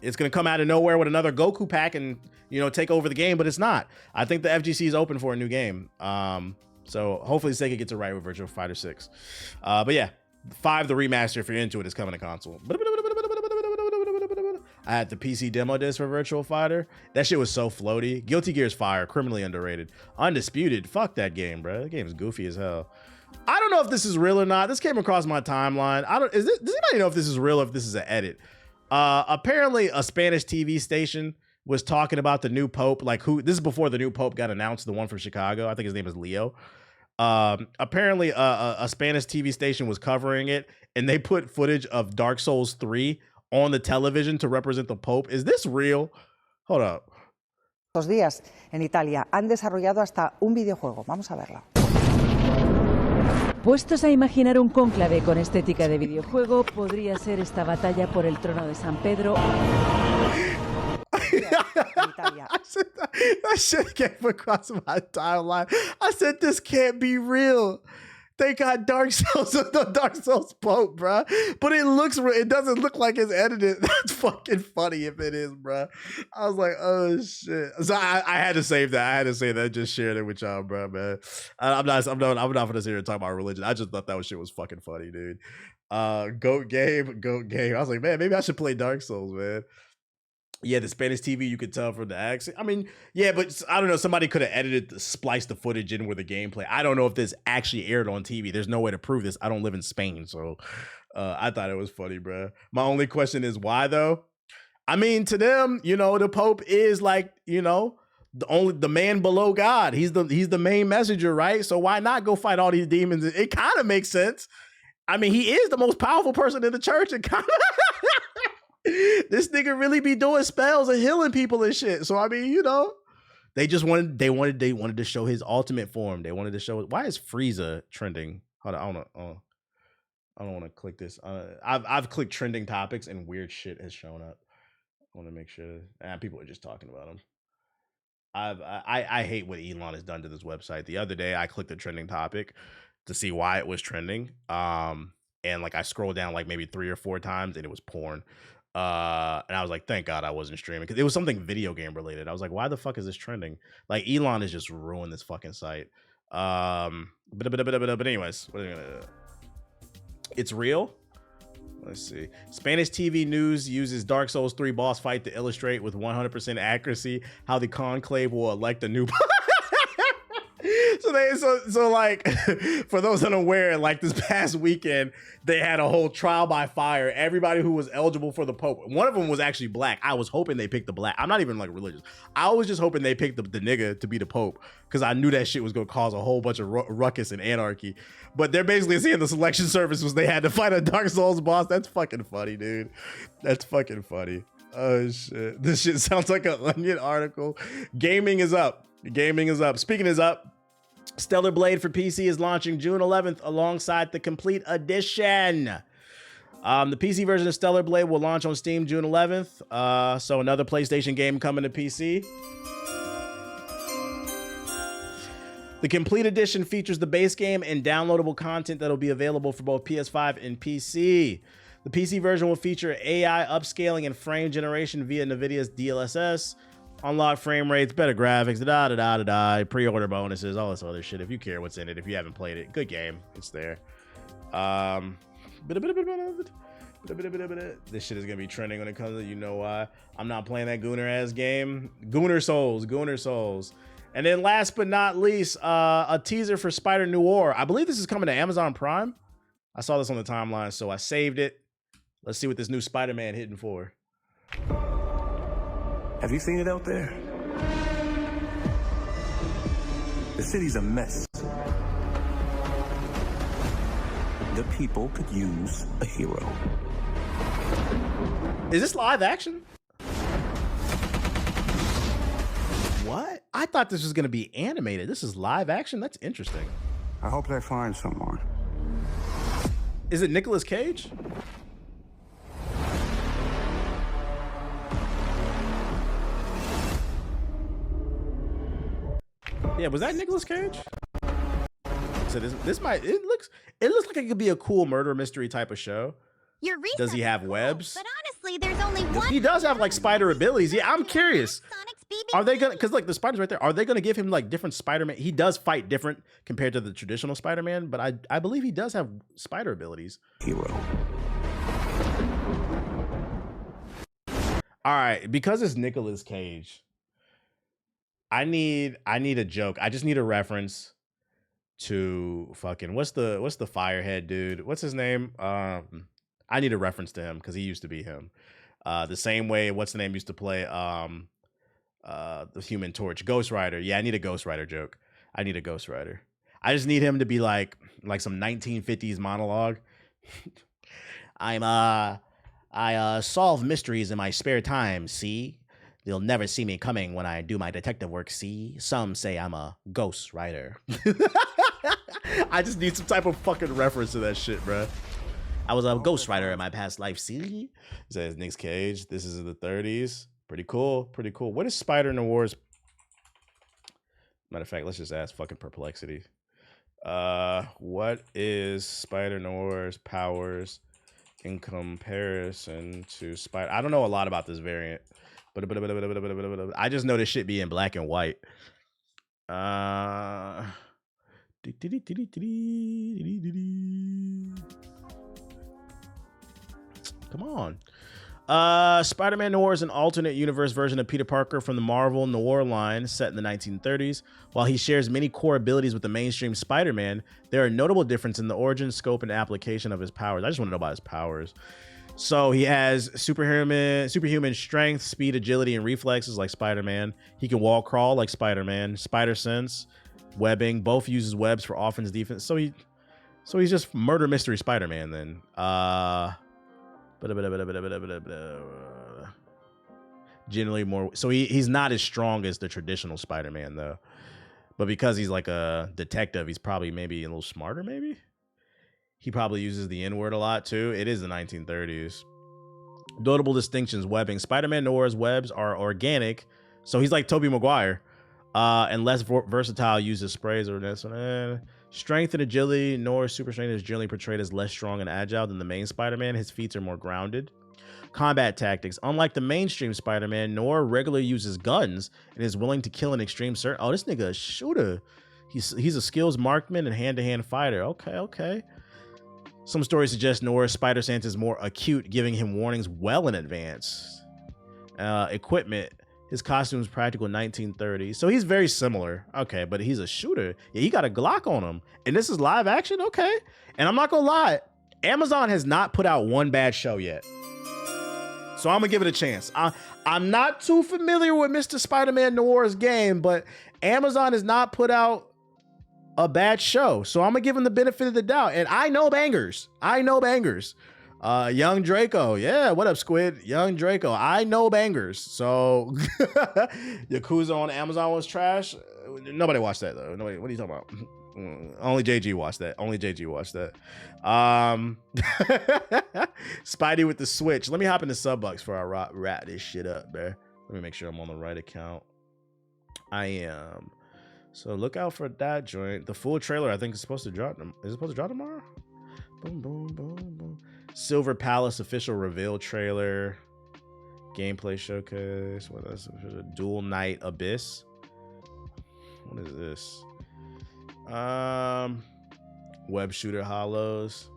it's going to come out of nowhere with another Goku pack and, take over the game, but it's not. I think the FGC is open for a new game. So hopefully Sega gets it right with Virtual Fighter 6. But yeah, 5, the remaster, if you're into it, is coming to console. I had the PC demo disc for Virtual Fighter. That shit was so floaty. Guilty Gear's fire, criminally underrated. Undisputed, fuck that game, bro. That game's goofy as hell. I don't know if this is real or not. This came across my timeline. Does anybody know if this is real or if this is an edit? Apparently a Spanish TV station was talking about the new Pope. This is before the new Pope got announced, the one from Chicago. I think his name is Leo. Apparently a Spanish TV station was covering it, and they put footage of Dark Souls 3 on the television to represent the Pope. Is this real? Hold up. Estos días en Italia han desarrollado hasta un videojuego. Vamos a verlo. Puestos a imaginar un cónclave con estética de videojuego, podría ser esta batalla por el trono de San Pedro. I said that shit came across my timeline. I said this can't be real. They got Dark Souls, the Dark Souls Pope, bruh. But it doesn't look like it's edited. That's fucking funny if it is, bruh. I was like, oh shit. So I had to save that. I had to say that. Just shared it with y'all, bruh, man. I'm not gonna sit here and talk about religion. I just thought that shit was fucking funny, dude. Goat game. I was like, man, maybe I should play Dark Souls, man. Yeah, the Spanish TV, you could tell from the accent. I mean, yeah, but I don't know. Somebody could have spliced the footage in with the gameplay. I don't know if this actually aired on TV. There's no way to prove this. I don't live in Spain, so I thought it was funny, bro. My only question is why, though? I mean, to them, the Pope is the man below God. He's the main messenger, right? So why not go fight all these demons? It kind of makes sense. I mean, he is the most powerful person in the church. It kind of this nigga really be doing spells and healing people and shit. So I mean, they wanted to show his ultimate form. They wanted to show. Why is Frieza trending? Hold on, I don't want to click this. I've clicked trending topics and weird shit has shown up. I want to make sure people are just talking about him. I hate what Elon has done to this website. The other day I clicked a trending topic to see why it was trending. And I scrolled down maybe 3 or 4 times and it was porn. And I was like, thank God I wasn't streaming because it was something video game related. I was like, why the fuck is this trending? Elon has just ruined this fucking site. But anyways, what are you gonna do? It's real. Let's see. Spanish TV news uses Dark Souls 3 boss fight to illustrate with 100% accuracy how the conclave will elect a new. So for those unaware, this past weekend, they had a whole trial by fire. Everybody who was eligible for the Pope, one of them was actually black. I was hoping they picked the black. I'm not even religious. I was just hoping they picked the nigga to be the Pope because I knew that shit was going to cause a whole bunch of ruckus and anarchy. But they're basically saying the selection service was they had to fight a Dark Souls boss. That's fucking funny, dude. That's fucking funny. Oh shit. This shit sounds like an Onion article. Gaming is up. Speaking is up. Stellar Blade for PC is launching June 11th alongside the Complete Edition. The PC version of Stellar Blade will launch on Steam June 11th. So another PlayStation game coming to PC. The Complete Edition features the base game and downloadable content that will be available for both PS5 and PC. The PC version will feature AI upscaling and frame generation via NVIDIA's DLSS. Unlock frame rates, better graphics, da-da-da-da-da, pre-order bonuses, all this other shit. If you care what's in it, if you haven't played it, good game. It's there. This shit is gonna be trending when it comes to, you know why. I'm not playing that Gooner ass game. Gooner Souls. And then last but not least, a teaser for Spider Noir. I believe this is coming to Amazon Prime. I saw this on the timeline, so I saved it. Let's see what this new Spider-Man hitting for. Have you seen it out there? The city's a mess. The people could use a hero. Is this live action? What? I thought this was going to be animated. This is live action? That's interesting. I hope they find someone. Is it Nicolas Cage? Yeah, was that Nicolas Cage? So this might, it looks like it could be a cool murder mystery type of show. Your Does he have webs? But honestly, there's only one. He does have like spider abilities. Yeah, I'm curious. Sonic's BB. Are they gonna, cause like the spider's right there, are they gonna give him like different Spider-Man? He does fight different compared to the traditional Spider-Man, but I believe he does have spider abilities. Hero. All right, because it's Nicolas Cage, I need a joke. I just need a reference to fucking what's the firehead dude? What's his name? I need a reference to him because he used to be him. The same way what's the name used to play the Human Torch, Ghost Rider. Yeah, I need a Ghost Rider joke. I need a Ghost Rider. I just need him to be like some 1950s monologue. I solve mysteries in my spare time, see? You'll never see me coming when I do my detective work, see? Some say I'm a ghost writer. I just need some type of fucking reference to that shit, bro. I was a ghost writer in my past life, see? It says Nick Cage. This is in the 30s. Pretty cool, pretty cool. What is Spider Noir's? Matter of fact, let's just ask fucking Perplexity. What is Spider Noir's powers in comparison to Spider? I don't know a lot about this variant. But I just know this shit be in black and white. Come on. Spider-Man Noir is an alternate universe version of Peter Parker from the Marvel Noir line set in the 1930s. While he shares many core abilities with the mainstream Spider-Man, there are notable differences in the origin, scope, and application of his powers. I just want to know about his powers. So he has superhuman strength, speed, agility, and reflexes like Spider-Man. He can wall crawl like Spider-Man. Spider sense, webbing, both uses webs for offense, defense. So he's just murder mystery Spider-Man then. Generally more. So he's not as strong as the traditional Spider-Man though. But because he's like a detective, he's probably maybe a little smarter. Maybe. He probably uses the N-word a lot too. It is the 1930s. Notable distinctions: webbing. Spider-Man Noir's webs are organic, so he's like Tobey Maguire, and less versatile. Uses sprays or this. Strength and agility. Noir's super strength is generally portrayed as less strong and agile than the main Spider-Man. His feats are more grounded. Combat tactics. Unlike the mainstream Spider-Man, Noir regularly uses guns and is willing to kill in extreme certain. Oh, this nigga a shooter. He's a skills marksman and hand-to-hand fighter. Okay. Some stories suggest Noir's spider sense is more acute, giving him warnings well in advance. Equipment. His costume is practical 1930. So he's very similar. Okay, but he's a shooter. Yeah, he got a Glock on him. And this is live action? Okay. And I'm not gonna lie, Amazon has not put out one bad show yet. So I'm gonna give it a chance. I'm not too familiar with Mr. Spider-Man Noir's game, but Amazon has not put out a bad show, so I'm gonna give him the benefit of the doubt. And I know bangers. Young Draco, yeah, what up, Squid? Young Draco, I know bangers. So Yakuza on Amazon was trash. Nobody watched that though. Nobody. What are you talking about? Only JG watched that. Spidey with the Switch. Let me hop into Subbucks before I wrap this shit up, man. Let me make sure I'm on the right account. I am. So look out for that joint. The full trailer, I think, is supposed to drop. Is it supposed to drop tomorrow? Boom, boom, boom, boom. Silver Palace official reveal trailer. Gameplay showcase. What is it? Dual Knight Abyss. What is this? Web Shooter Hollows.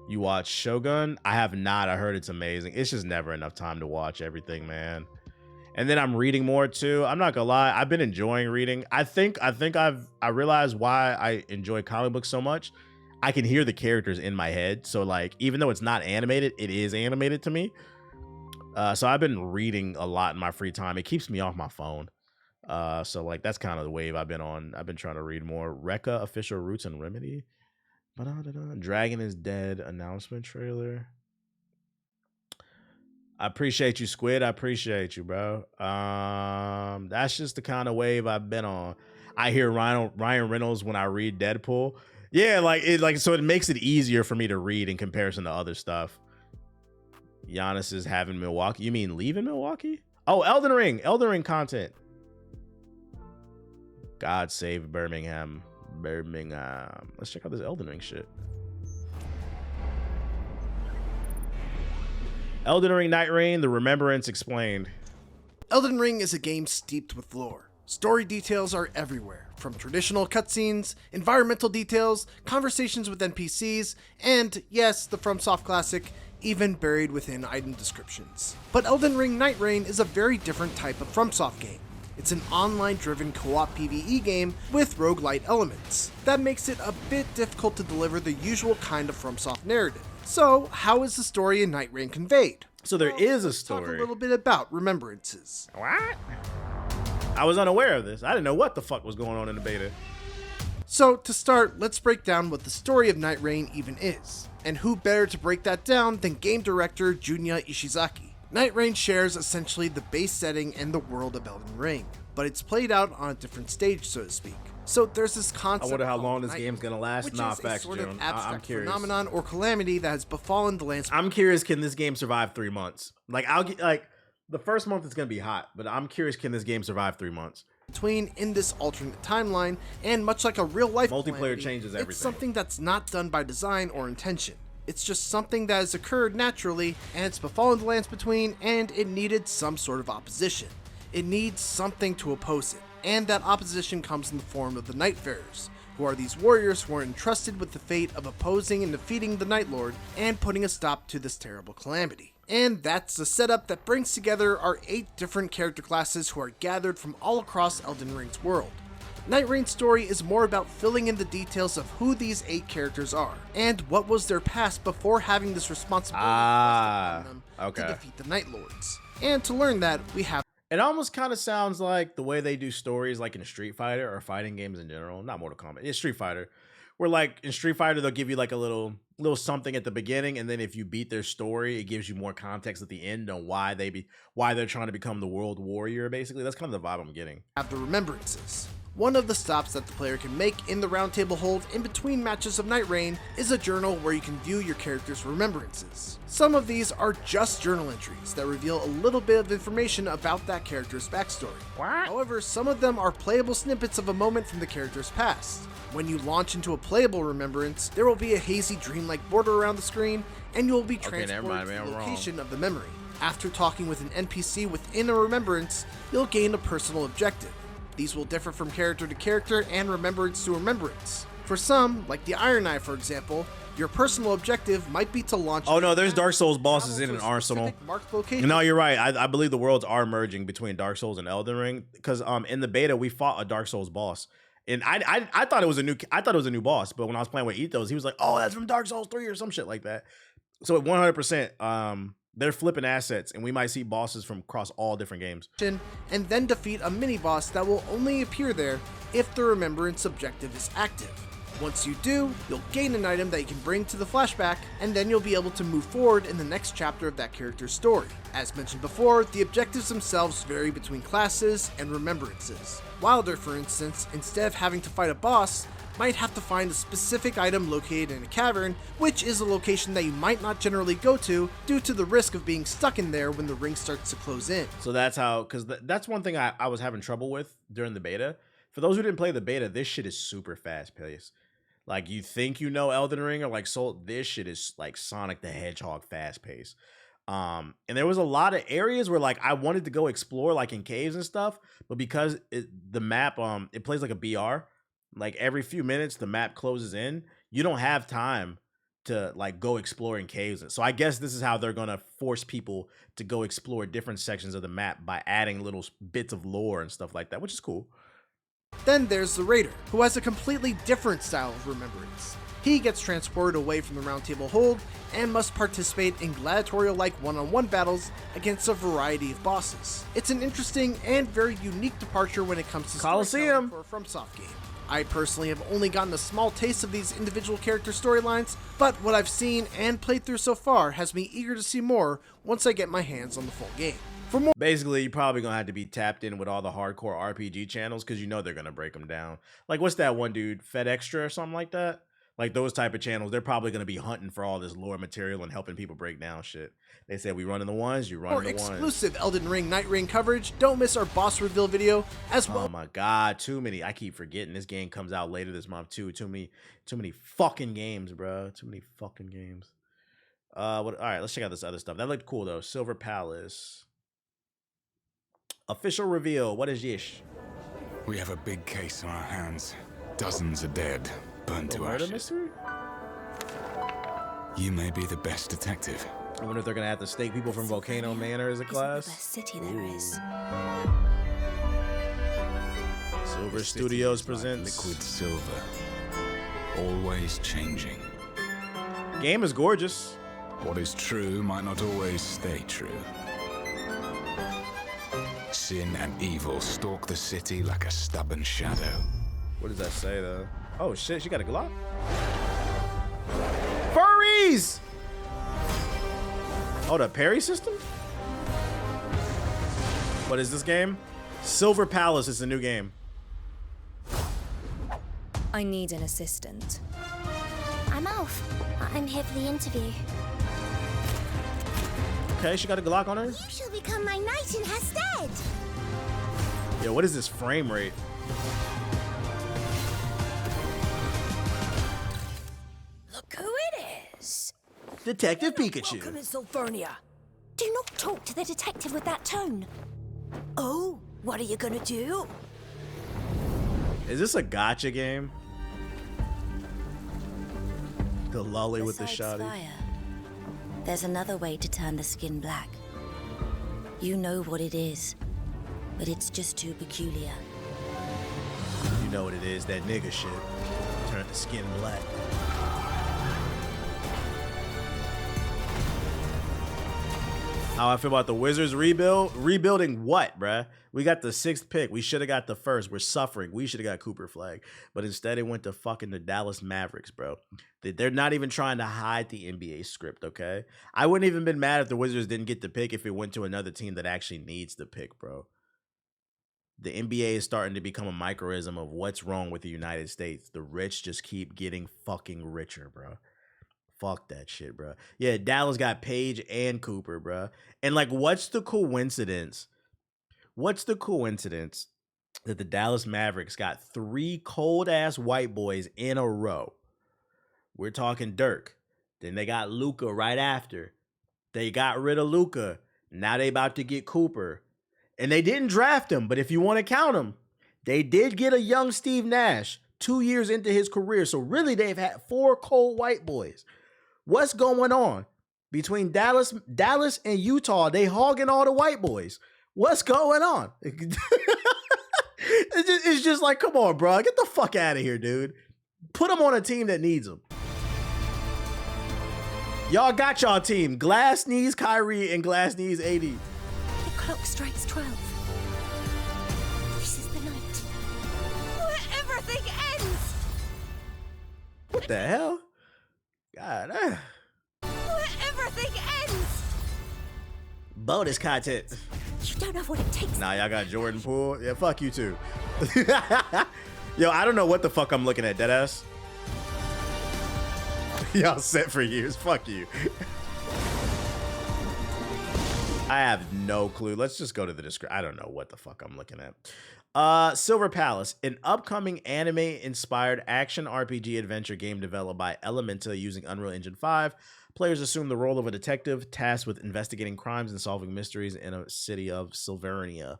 You watch Shogun? I have not. I heard it's amazing. It's just never enough time to watch everything, man. And then I'm reading more too. I'm not gonna lie, I've been enjoying reading. I realized why I enjoy comic books so much. I can hear the characters in my head. So like, even though it's not animated, it is animated to me. So I've been reading a lot in my free time. It keeps me off my phone. So like that's kind of the wave I've been on. I've been trying to read more. Rekka Official Roots and Remedy. Dragon is Dead announcement trailer. I appreciate you, Squid. I appreciate you, bro. That's just the kind of wave I've been on. I hear Ryan Reynolds when I read Deadpool. Yeah, so it makes it easier for me to read in comparison to other stuff. Giannis is having Milwaukee. You mean leaving Milwaukee? Oh, Elden Ring content. God save Birmingham. Let's check out this Elden Ring shit. Elden Ring Nightreign, The Remembrance Explained. Elden Ring is a game steeped with lore. Story details are everywhere, from traditional cutscenes, environmental details, conversations with NPCs, and, yes, the FromSoft classic, even buried within item descriptions. But Elden Ring Nightreign is a very different type of FromSoft game. It's an online-driven co-op PvE game with roguelite elements. That makes it a bit difficult to deliver the usual kind of FromSoft narrative. So, how is the story in Nightreign conveyed? So there is a Let's story. talk a little bit about remembrances. What? I was unaware of this. I didn't know what the fuck was going on in the beta. So, to start, let's break down what the story of Nightreign even is. And who better to break that down than game director Junya Ishizaki. Nightreign shares essentially the base setting and the world of Elden Ring, but it's played out on a different stage, so to speak. So there's this concept. I wonder how called long this Night, game's gonna last. which Nah, is facts, a sort June. of I'm abstract curious. phenomenon or calamity that has befallen the landscape. I'm curious, can this game survive 3 months? Like, the first month is gonna be hot, but I'm curious, can this game survive 3 months? Between in this alternate timeline, and much like a real-life Multiplayer calamity, changes everything. It's something that's not done by design or intention. It's just something that has occurred naturally, and it's befallen the lands between, and it needed some sort of opposition. It needs something to oppose it, and that opposition comes in the form of the Nightfarers, who are these warriors who are entrusted with the fate of opposing and defeating the Night Lord and putting a stop to this terrible calamity. And that's the setup that brings together our 8 different character classes who are gathered from all across Elden Ring's world. Nightreign's story is more about filling in the details of who these 8 characters are, and what was their past before having this responsibility thrust upon them to defeat the Night Lords. And to learn that, we have. It almost kind of sounds like the way they do stories like in Street Fighter or fighting games in general. Not Mortal Kombat. It's Street Fighter. Where like in Street Fighter, they'll give you like a little something at the beginning, and then if you beat their story, it gives you more context at the end on why they're trying to become the world warrior, basically. That's kind of the vibe I'm getting. Have the remembrances. One of the stops that the player can make in the round table hold in between matches of Nightreign is a journal where you can view your character's remembrances. Some of these are just journal entries that reveal a little bit of information about that character's backstory. However, some of them are playable snippets of a moment from the character's past. When you launch into a playable remembrance, there will be a hazy dreamlike border around the screen, and you will be transported to the location of the memory. After talking with an NPC within a remembrance, you'll gain a personal objective. These will differ from character to character and remembrance to remembrance. For some, like the Iron Eye for example, your personal objective might be to launch. Oh no, there's Dark Souls bosses in an arsenal. No, you're right. I believe the worlds are merging between Dark Souls and Elden Ring, because in the beta we fought a Dark Souls boss, and I thought it was a new boss, but when I was playing with Ethos, he was like, "Oh, that's from Dark Souls 3 or some shit like that." So at 100%, they're flipping assets, and we might see bosses from across all different games. And then defeat a mini-boss that will only appear there if the remembrance objective is active. Once you do, you'll gain an item that you can bring to the flashback, and then you'll be able to move forward in the next chapter of that character's story. As mentioned before, the objectives themselves vary between classes and remembrances. Wilder, for instance, instead of having to fight a boss, might have to find a specific item located in a cavern, which is a location that you might not generally go to due to the risk of being stuck in there when the ring starts to close in. So that's how, because that's one thing I was having trouble with during the beta. For those who didn't play the beta, this shit is super fast paced. Like, you think you know Elden Ring or like Soul, this shit is like Sonic the Hedgehog fast paced. And there was a lot of areas where like I wanted to go explore, like in caves and stuff, but because the map it plays like a BR, like every few minutes the map closes in, you don't have time to like go explore in caves. So I guess this is how they're gonna force people to go explore different sections of the map by adding little bits of lore and stuff like that, which is cool. Then there's the Raider, who has a completely different style of remembrance. He gets transported away from the Round Table Hold and must participate in gladiatorial-like one-on-one battles against a variety of bosses. It's an interesting and very unique departure when it comes to Coliseum for a FromSoft game. I personally have only gotten a small taste of these individual character storylines, but what I've seen and played through so far has me eager to see more once I get my hands on the full game. For more, basically, you're probably gonna have to be tapped in with all the hardcore RPG channels because you know they're gonna break them down. Like, what's that one dude, Fed Extra or something like that? Like those type of channels, they're probably gonna be hunting for all this lore material and helping people break down shit. They said we running the ones, you running the ones. For exclusive Elden Ring Nightreign coverage, don't miss our boss reveal video as well. Oh my god, too many. I keep forgetting this game comes out later this month too. Too many fucking games, bro. Too many fucking games. All right, let's check out this other stuff. That looked cool though. Silver Palace. Official reveal. What is Yish? We have a big case on our hands. Dozens are dead, burned to Murder ashes. mystery? You may be the best detective. I wonder if they're gonna have to stake people from Volcano Manor as a class. The best city there is. Silver Studios presents Liquid silver, always changing. Game is gorgeous. What is true might not always stay true. Sin and evil stalk the city like a stubborn shadow. What does that say though? Oh shit, she got a Glock? Furries! Oh, the parry system? What is this game? Silver Palace is the new game. I need an assistant. I'm Alf. I'm here for the interview. Okay, she got a Glock on her? You shall become my knight in her stead. Yo, what is this frame rate? Look who it is. Detective Pikachu. Welcome in Sulfurnia. Do not talk to the detective with that tone. Oh, what are you gonna do? Is this a gotcha game? The lolly with the Besides shoddy. fire, there's another way to turn the skin black. You know what it is, but it's just too peculiar. You know what it is, that nigga shit. Turn the skin black. How I feel about the Wizards rebuild? Rebuilding what, bruh? We got the 6th pick. We should have got the 1st. We're suffering. We should have got Cooper Flag. But instead it went to fucking the Dallas Mavericks, bro. They're not even trying to hide the NBA script, okay? I wouldn't even been mad if the Wizards didn't get the pick if it went to another team that actually needs the pick, bro. The NBA is starting to become a microism of what's wrong with the United States. The rich just keep getting fucking richer, bro. Fuck that shit, bro. Yeah, Dallas got Page and Cooper, bro. And like, what's the coincidence? What's the coincidence that the Dallas Mavericks got 3 cold-ass white boys in a row? We're talking Dirk. Then they got Luka right after. They got rid of Luka. Now they about to get Cooper. And they didn't draft him, but if you want to count him, they did get a young Steve Nash 2 years into his career. So really, they've had 4 cold white boys. What's going on between Dallas and Utah? They hogging all the white boys. What's going on? It's just like, come on, bro. Get the fuck out of here, dude. Put them on a team that needs them. Y'all got y'all team. Glass knees Kyrie and glass knees AD. The clock strikes 12. This is the night. Where everything ends! What the hell? God, Where everything ends! bonus content. You don't have what it takes. Nah, y'all got Jordan Poole. Yeah, fuck you too. Yo, I don't know what the fuck I'm looking at, deadass. Y'all set for years. Fuck you. I have no clue. Let's just go to the description. I don't know what the fuck I'm looking at. Silver Palace, an upcoming anime-inspired action RPG adventure game developed by Elementa using Unreal Engine 5. Players assume the role of a detective tasked with investigating crimes and solving mysteries in a city of Silvernia.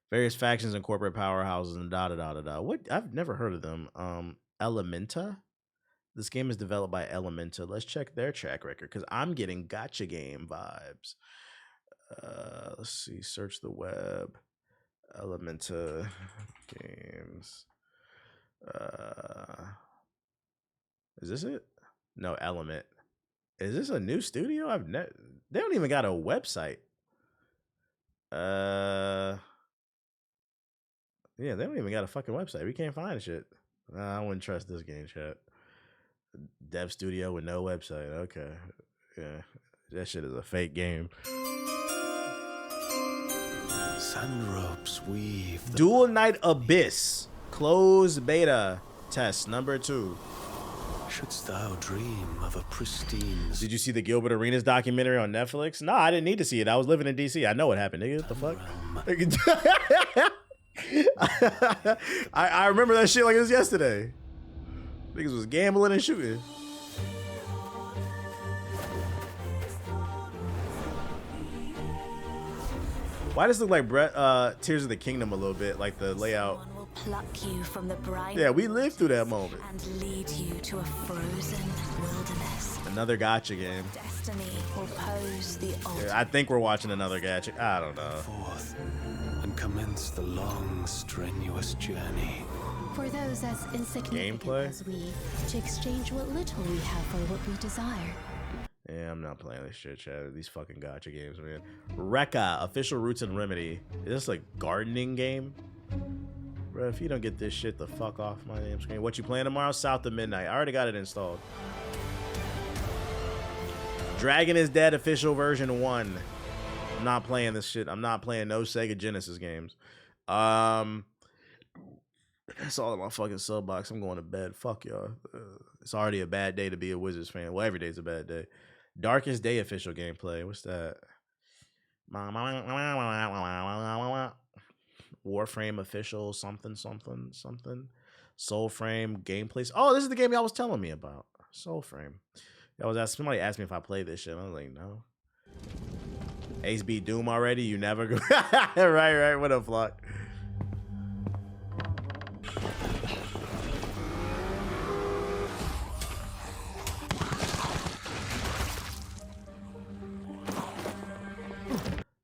Various factions and corporate powerhouses and da-da-da-da-da. What? I've never heard of them. Elementa? This game is developed by Elementa. Let's check their track record because I'm getting gacha game vibes. Let's see. Search the web. Elementa games. Is this it? No, Element. Is this a new studio? They don't even got a website. Yeah, they don't even got a fucking website. We can't find shit. I wouldn't trust this game, chat. Dev studio with no website. Okay. Yeah. That shit is a fake game. Sand ropes weave. Dual Knight Abyss. Closed beta test number 2. Shouldst thou dream of a pristine... Did you see the Gilbert Arenas documentary on Netflix? No, I didn't need to see it. I was living in DC. I know what happened, nigga. What the fuck? I remember that shit like it was yesterday. Niggas was gambling and shooting. Why does it look like Tears of the Kingdom a little bit, like the layout? Someone will pluck you from the brine. Yeah, we lived through that moment. And lead you to a frozen wilderness. Another gacha game. Destiny will pose the ultimate. Yeah, I think we're watching another gacha. I don't know. Forth and commence the long, strenuous journey. For those as insignificant Gameplay? as we, to exchange what little we have for what we desire. Yeah, I'm not playing this shit, chat. These fucking gacha games, man. Rekka, Official Roots and Remedy. Is this a gardening game? Bro, if you don't get this shit the fuck off my damn screen. What you playing tomorrow? South of Midnight. I already got it installed. Dragon is Dead Official Version 1. I'm not playing this shit. I'm not playing no Sega Genesis games. That's all in my fucking sub box. I'm going to bed. Fuck y'all. It's already a bad day to be a Wizards fan. Well, every day's a bad day. Darkest Day official gameplay. What's that? Warframe official something. Soulframe gameplays. Oh, this is the game y'all was telling me about. Soulframe. Somebody asked me if I played this shit. I was like, no. Ace beat Doom already? You never go. Right. What a flock.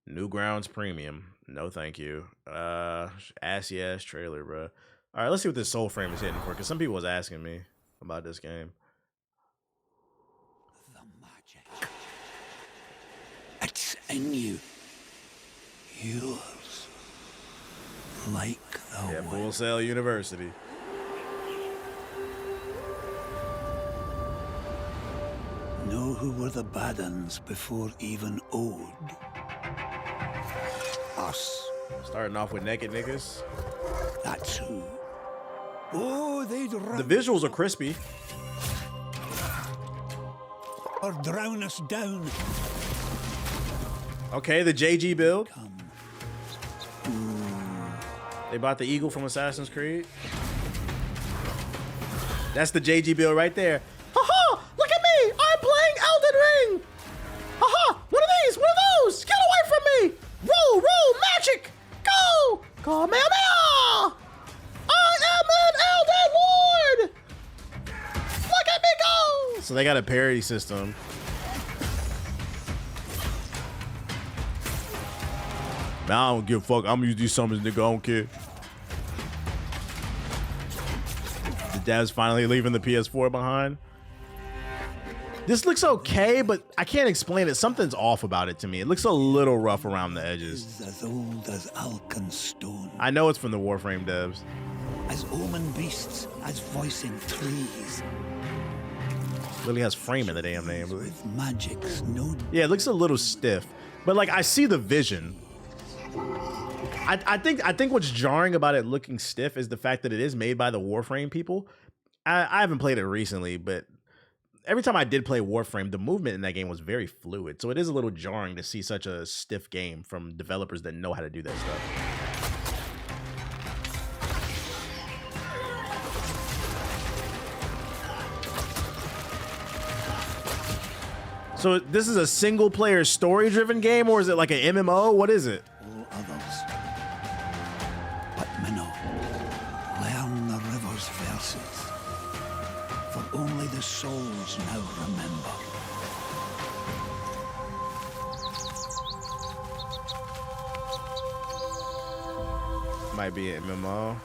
Newgrounds Premium. No, thank you. Assy ass trailer, bro. All right, let's see what this Soulframe is hitting for, because some people was asking me about this game. The magic. It's in you. Yours. Like the Yeah, Full Sail University. Know who were the bad uns before even Ode? Us. Starting off with naked niggas. That's who. Oh, they'd run. The visuals are crispy. Or drown us down. Okay, the JG build. They bought the eagle from Assassin's Creed. That's the JG build right there. Haha! Look at me! I'm playing Elden Ring! Haha! One of these! One of those! Get away from me! Roll! Magic! Go! Kamehameha! I am an Elden Lord! Look at me go! So they got a parry system. Man, I don't give a fuck. I'm gonna use these summons, nigga. I don't care. The devs finally leaving the PS4 behind. This looks okay, but I can't explain it. Something's off about it to me. It looks a little rough around the edges. As old as Alkenstone. I know it's from the Warframe devs. As omen beasts, as voicing trees. Literally has frame in the damn name. With magic's no. Yeah, it looks a little stiff, but like I see the vision. I think what's jarring about it looking stiff is the fact that it is made by the Warframe people. I haven't played it recently, but every time I did play Warframe, the movement in that game was very fluid. So it is a little jarring to see such a stiff game from developers that know how to do that stuff. So this is a single player story driven game, or is it like an MMO? What is it? All others. But Minnow, learn the river's verses. For only the souls now remember. Might be an MMO.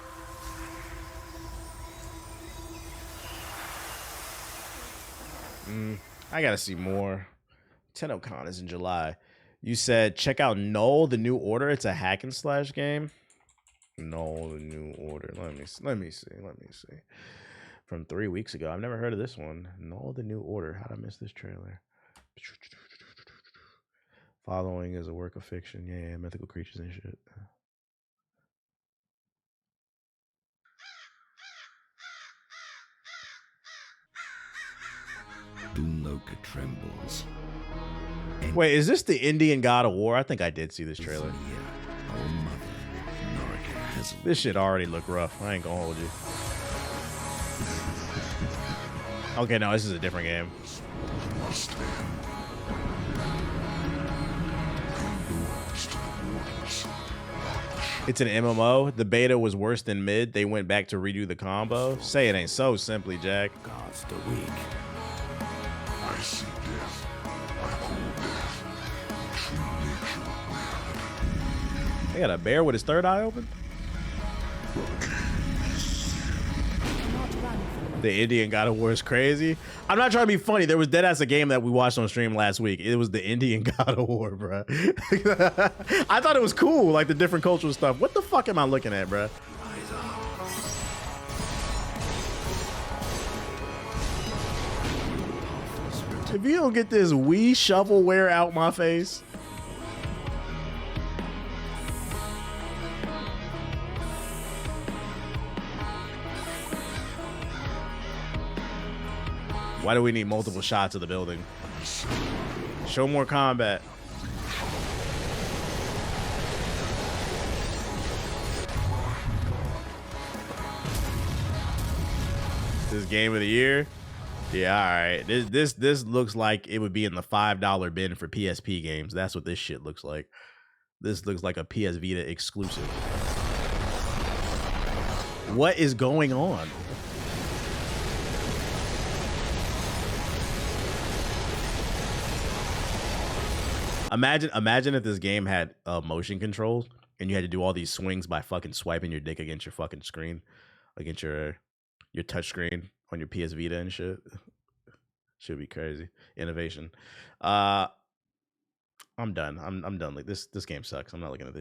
I gotta see more. TennoCon is in July. You said check out Null, the New Order. It's a hack and slash game. Null, the New Order. Let me see. From 3 weeks ago. I've never heard of this one. Null, the New Order. How'd I miss this trailer? Following is a work of fiction. Yeah, mythical creatures and shit. Dunloka trembles. Wait, is this the Indian God of War? I think I did see this trailer. This shit already look rough. I ain't gonna hold you. Okay, no, this is a different game. It's an MMO. The beta was worse than mid. They went back to redo the combo. Say it ain't so, simply, Jack. God's the weak. I see death. I hold death. True nature. They got a bear with his third eye open? The Indian God of War is crazy. I'm not trying to be funny. There was deadass a game that we watched on stream last week. It was the Indian God of War, bro. I thought it was cool, like the different cultural stuff. What the fuck am I looking at, bro? If you don't get this Wii shovelware out my face. Why do we need multiple shots of the building? Show more combat. This game of the year? Yeah, all right. This looks like it would be in the $5 bin for PSP games. That's what this shit looks like. This looks like a PS Vita exclusive. What is going on? Imagine if this game had motion controls and you had to do all these swings by fucking swiping your dick against your fucking screen, against your touch screen on your PS Vita and shit. Should be crazy. Innovation. I'm done. I'm done. Like this game sucks. I'm not looking at this.